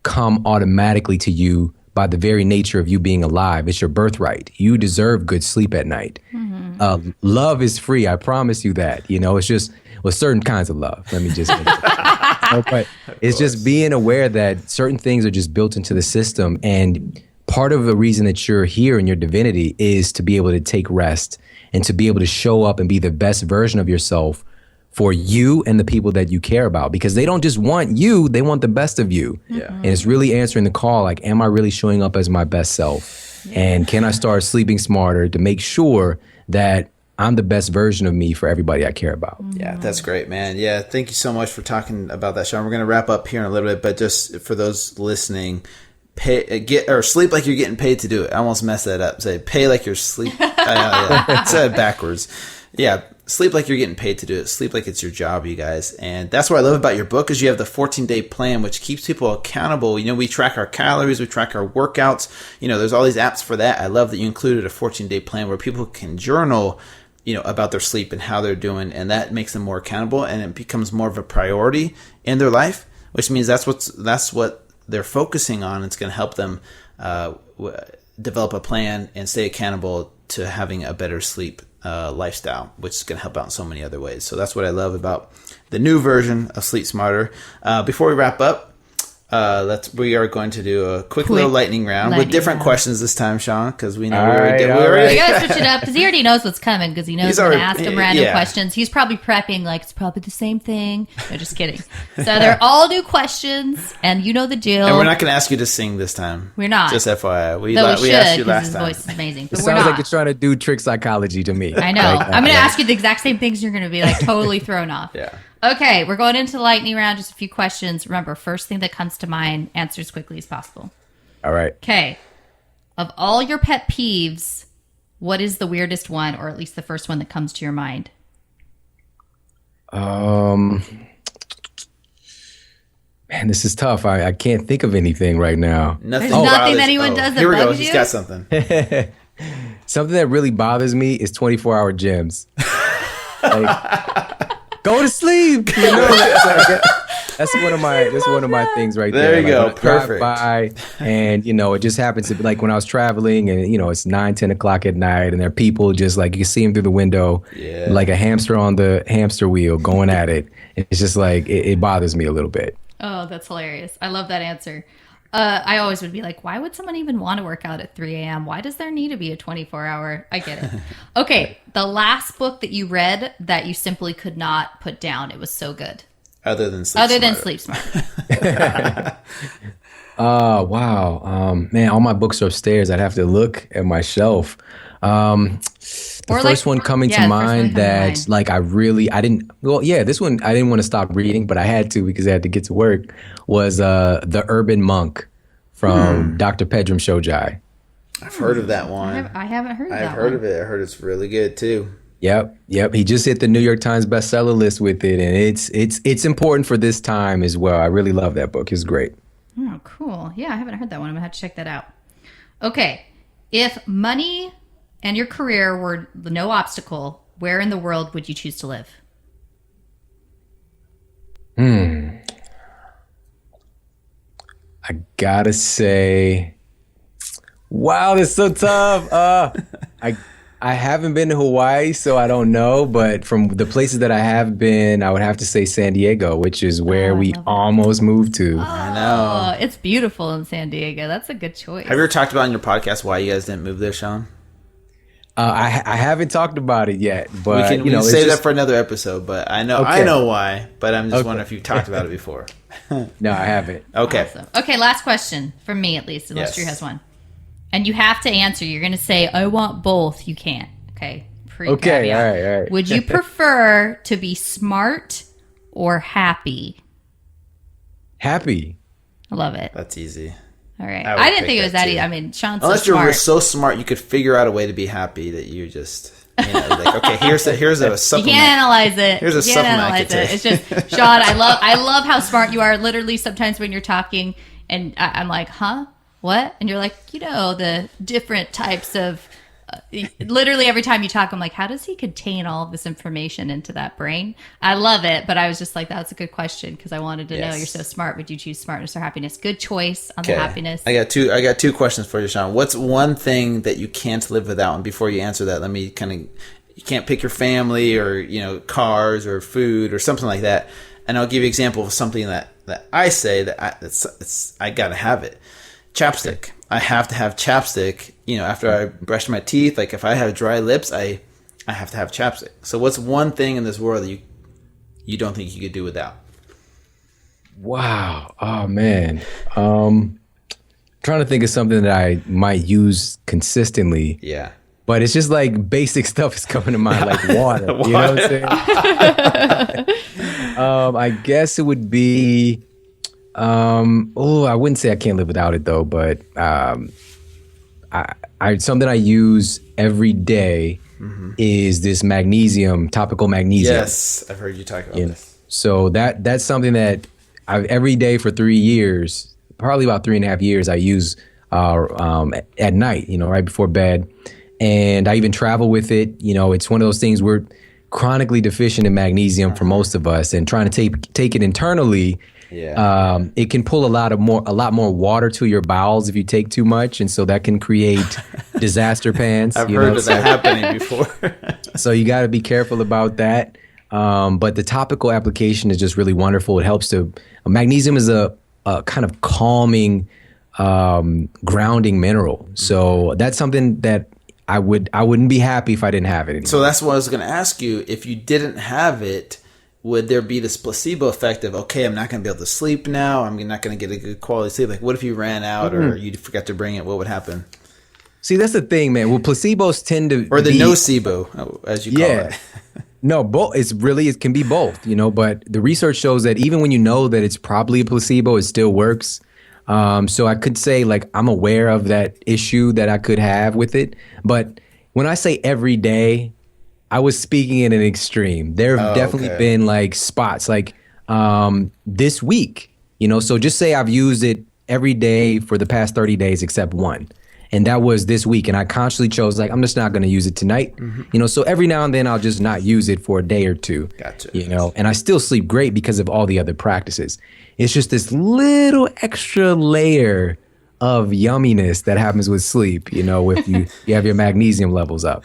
come automatically to you by the very nature of you being alive. It's your birthright. You deserve good sleep at night. Love is free. I promise you that. It's just, certain kinds of love. Let me just but it's just being aware that certain things are just built into the system. And part of the reason that you're here in your divinity is to be able to take rest and to be able to show up and be the best version of yourself for you and the people that you care about, because they don't just want you, they want the best of you. And it's really answering the call, like, am I really showing up as my best self? And can I start sleeping smarter to make sure that I'm the best version of me for everybody I care about? Yeah, that's great, man. Yeah, thank you so much for talking about that, Sean. We're going to wrap up here in a little bit, but just for those listening, sleep like you're getting paid to do it. I almost messed that up. Say pay like you're sleep. I said it backwards. Yeah, sleep like you're getting paid to do it. Sleep like it's your job, you guys. And that's what I love about your book, is you have the 14-day plan, which keeps people accountable. We track our calories, we track our workouts. There's all these apps for that. I love that you included a 14-day plan where people can journal, about their sleep and how they're doing, and that makes them more accountable, and it becomes more of a priority in their life, which means that's what they're focusing on. It's going to help them develop a plan and stay accountable to having a better sleep lifestyle, which is going to help out in so many other ways. So that's what I love about the new version of Sleep Smarter. Before we wrap up, We are going to do a quick little lightning round with different questions this time, Sean, because we know we gotta switch it up because he already knows what's coming because he knows we're gonna ask him random questions. He's probably prepping like it's probably the same thing. No, just kidding. So they're all new questions, and you know the deal. And we're not gonna ask you to sing this time. We're not. Just FYI, we should, asked you last his time. Voice is amazing. But it sounds like it's trying to do trick psychology to me. I know. I'm gonna ask you the exact same things. You're gonna be like totally thrown off. Yeah. Okay, we're going into the lightning round. Just a few questions. Remember, first thing that comes to mind, answer as quickly as possible. All right. Okay. Of all your pet peeves, what is the weirdest one, or at least the first one that comes to your mind? Man, this is tough. I can't think of anything right now. There's nothing that anyone does that here we go. bugs He's you? got something. Something that really bothers me is 24-hour gyms. Go to sleep. You know, that's one of my things right there. There you go. Perfect. By and it just happens to be like when I was traveling and it's 9-10 o'clock at night and there are people just like you can see them through the window, like a hamster on the hamster wheel going at it. It's just like it bothers me a little bit. Oh, that's hilarious. I love that answer. I always would be like, why would someone even want to work out at 3 a.m.? Why does there need to be a 24-hour? I get it. Okay, the last book that you read that you simply could not put down. It was so good. Other than Sleep Smart. Oh, wow. Man, all my books are upstairs. I'd have to look at my shelf. The first one coming to mind that like this one I didn't want to stop reading, but I had to because I had to get to work, was The Urban Monk from Dr. Pedram Shojai. I've heard of that one. I haven't heard of that one. I've heard of it. I heard it's really good too. Yep. He just hit the New York Times bestseller list with it, and it's important for this time as well. I really love that book. It's great. Oh, cool. Yeah, I haven't heard that one. I'm gonna have to check that out. Okay, if money and your career were no obstacle, where in the world would you choose to live? I gotta say, wow, this is so tough. I haven't been to Hawaii, so I don't know. But from the places that I have been, I would have to say San Diego, which is where we almost moved to. I know. It's beautiful in San Diego. That's a good choice. Have you ever talked about on your podcast why you guys didn't move there, Sean? I haven't talked about it yet, but we can save that for another episode. But I know why. But I'm just wondering if you've talked about it before. No, I haven't. Okay. Awesome. Okay, last question from me at least, unless Drew has one. And you have to answer. You're going to say, I want both. You can't. Okay. Okay. All right. Would you prefer to be smart or happy? Happy. I love it. That's easy. All right. I didn't think it was that easy. I mean, Sean's unless so smart. you were so smart, you could figure out a way to be happy that you just, like, okay, here's a supplement. You can't analyze it. Here's a supplement I could take. It's just, Sean, I love how smart you are. Literally, sometimes when you're talking, and I'm like, huh? What? And you're like, the different types of, literally every time you talk, I'm like, how does he contain all of this information into that brain? I love it. But I was just like, that's a good question because I wanted to know, you're so smart. Would you choose smartness or happiness? Good choice on the happiness. I got two questions for you, Sean. What's one thing that you can't live without? And before you answer that, let me you can't pick your family or, cars or food or something like that. And I'll give you an example of something that I say that I got to have it. Chapstick. I have to have chapstick, after I brush my teeth. Like if I have dry lips, I have to have chapstick. So what's one thing in this world that you don't think you could do without? Wow. Oh man. Trying to think of something that I might use consistently. Yeah. But it's just like basic stuff is coming to mind, like water. You know what I'm saying? I guess it would be I wouldn't say I can't live without it though, but I something I use every day is this topical magnesium. Yes, I've heard you talk about this. So that's something that every day for 3 years, probably about 3.5 years, I use at night, right before bed. And I even travel with it. It's one of those things we're chronically deficient in magnesium for most of us, and trying to take it internally. Yeah. It can pull a lot more water to your bowels if you take too much, and so that can create disaster pants. I've heard of that happening before. So you got to be careful about that. But the topical application is just really wonderful. It helps magnesium is a a kind of calming, grounding mineral. So that's something that I wouldn't be happy if I didn't have it anymore. So that's what I was going to ask you. If you didn't have it, would there be this placebo effect of, okay, I'm not going to be able to sleep now, I'm not going to get a good quality sleep? Like, what if you ran out or you forgot to bring it? What would happen? See, that's the thing, man. Well, placebos tend to or the nocebo, as you call it. No, both. It can be both, but the research shows that even when you know that it's probably a placebo, it still works. So I could say, like, I'm aware of that issue that I could have with it. But when I say every day, I was speaking in an extreme. There have definitely been like spots like this week, so just say I've used it every day for the past 30 days except one. And that was this week. And I consciously chose, like, I'm just not going to use it tonight. So every now and then I'll just not use it for a day or two. Gotcha. And I still sleep great because of all the other practices. It's just this little extra layer of yumminess that happens with sleep, if you have your magnesium levels up.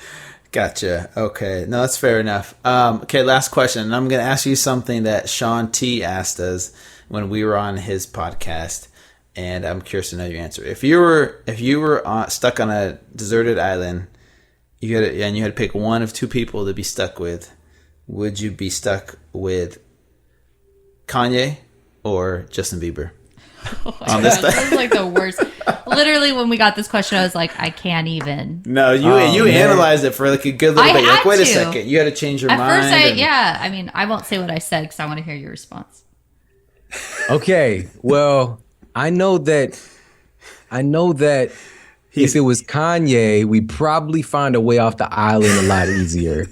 Gotcha. Okay. No, that's fair enough. Okay, last question. And I'm going to ask you something that Shawn T asked us when we were on his podcast. And I'm curious to know your answer. If you were stuck on a deserted island, you had to pick one of two people to be stuck with, would you be stuck with Kanye or Justin Bieber? Oh this is like the worst. Literally, when we got this question, I was like, I can't even. No, you analyzed it for like a good little bit. You're like, wait a second, you had to change your mind. At first, I won't say what I said because I want to hear your response. Okay, well. I know that if it was Kanye, we'd probably find a way off the island a lot easier.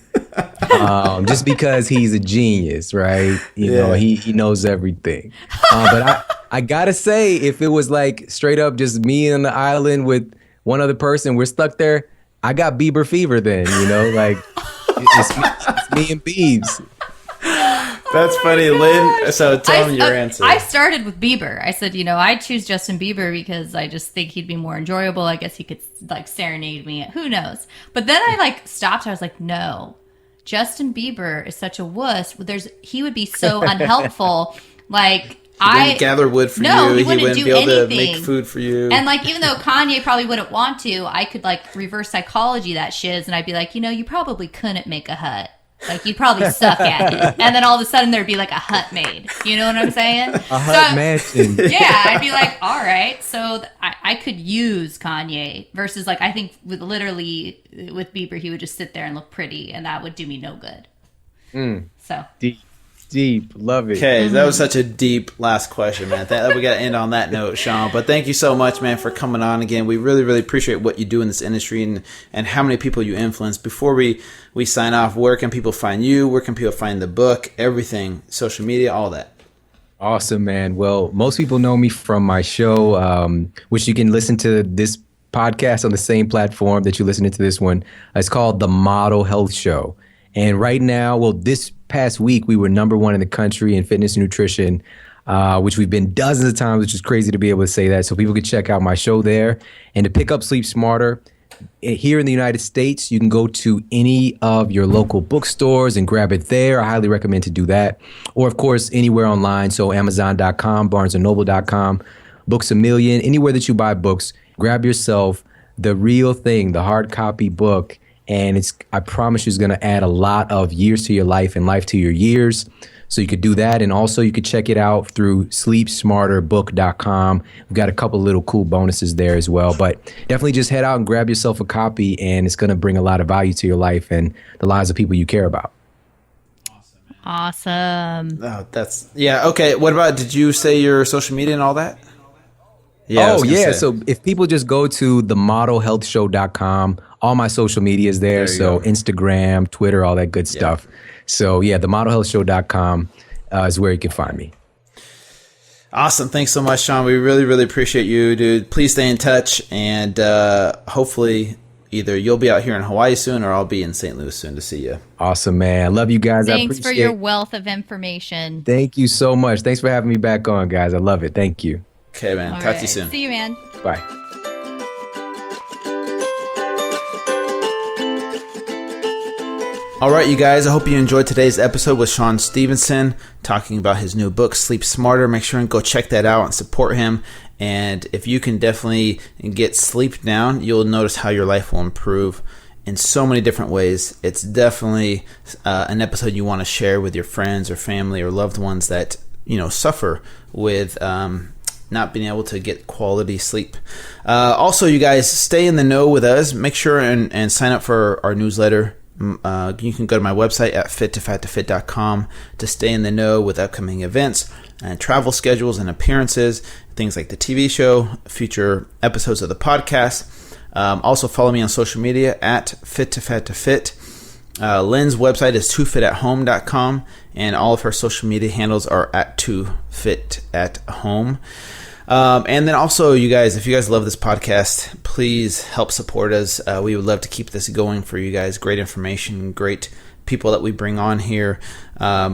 Just because he's a genius, right? You know, he knows everything. But I gotta say, if it was like straight up just me on the island with one other person, we're stuck there, I got Bieber fever then, like it's me and Biebs. That's funny, Lynn. So tell me your answer. I started with Bieber. I said, I choose Justin Bieber because I just think he'd be more enjoyable. I guess he could like serenade me. Who knows? But then I stopped. I was like, no, Justin Bieber is such a wuss. He would be so unhelpful. Like he wouldn't gather wood for you. He wouldn't be do able anything. to make food for you. And even though Kanye probably wouldn't want to, I could reverse psychology that shiz, and I'd be like, you probably couldn't make a hut. You'd probably suck at it. And then all of a sudden there'd be a hut made. You know what I'm saying? A hut mansion. Yeah, I'd be like, all right. So I could use Kanye versus I think with Bieber, he would just sit there and look pretty and that would do me no good. So. Deep. Love it. Okay, that was such a deep last question, man. We got to end on that note, Shawn. But thank you so much, man, for coming on again. We really, really appreciate what you do in this industry and how many people you influence. Before we sign off, where can people find you? Where can people find the book? Everything, social media, all that. Awesome, man. Well, most people know me from my show, which you can listen to this podcast on the same platform that you're listening to this one. It's called The Model Health Show. And right now, this past week, we were #1 in the country in fitness and nutrition, which we've been dozens of times, which is crazy to be able to say that. So people can check out my show there. And to pick up Sleep Smarter, here in the United States, you can go to any of your local bookstores and grab it there. I highly recommend to do that. Or, of course, anywhere online. So Amazon.com, BarnesandNoble.com, Books A Million, anywhere that you buy books, grab yourself the real thing, the hard copy book. And I promise you, it's going to add a lot of years to your life and life to your years. So you could do that. And also you could check it out through sleepsmarterbook.com. We've got a couple little cool bonuses there as well. But definitely just head out and grab yourself a copy. And it's going to bring a lot of value to your life and the lives of people you care about. Awesome. Oh, okay. What about, did you say your social media and all that? Yeah. So if people just go to themodelhealthshow.com, all my social media is there. So go. Instagram, Twitter, all that good stuff. So themodelhealthshow.com is where you can find me. Awesome. Thanks so much, Shawn. We really, really appreciate you, dude. Please stay in touch. And hopefully either you'll be out here in Hawaii soon or I'll be in St. Louis soon to see you. Awesome, man. I love you guys. Thanks for your wealth of information. Thank you so much. Thanks for having me back on, guys. I love it. Thank you. Okay, man. All Talk to you soon. See you, man. Bye. All right, you guys, I hope you enjoyed today's episode with Sean Stevenson talking about his new book, Sleep Smarter. Make sure and go check that out and support him. And if you can definitely get sleep down, you'll notice how your life will improve in so many different ways. It's definitely an episode you want to share with your friends or family or loved ones that, suffer with not being able to get quality sleep. Also, you guys, stay in the know with us. Make sure and sign up for our newsletter. You can go to my website at fit2fat2fit.com to stay in the know with upcoming events and travel schedules and appearances, things like the TV show, future episodes of the podcast. Also follow me on social media at fit2fat2fit. Lynn's website is 2fitathome.com, and all of her social media handles are at 2fitathome. And then also, you guys, if you guys love this podcast, please help support us. We would love to keep this going for you guys. Great information, great people that we bring on here.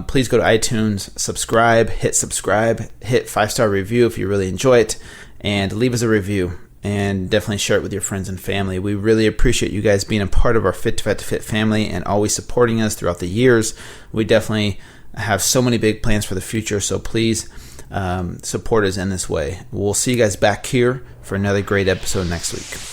Please go to iTunes, subscribe, hit 5-star review if you really enjoy it, and leave us a review. And definitely share it with your friends and family. We really appreciate you guys being a part of our Fit to Fat to Fit family and always supporting us throughout the years. We definitely have so many big plans for the future, so please support us in this way. We'll see you guys back here for another great episode next week.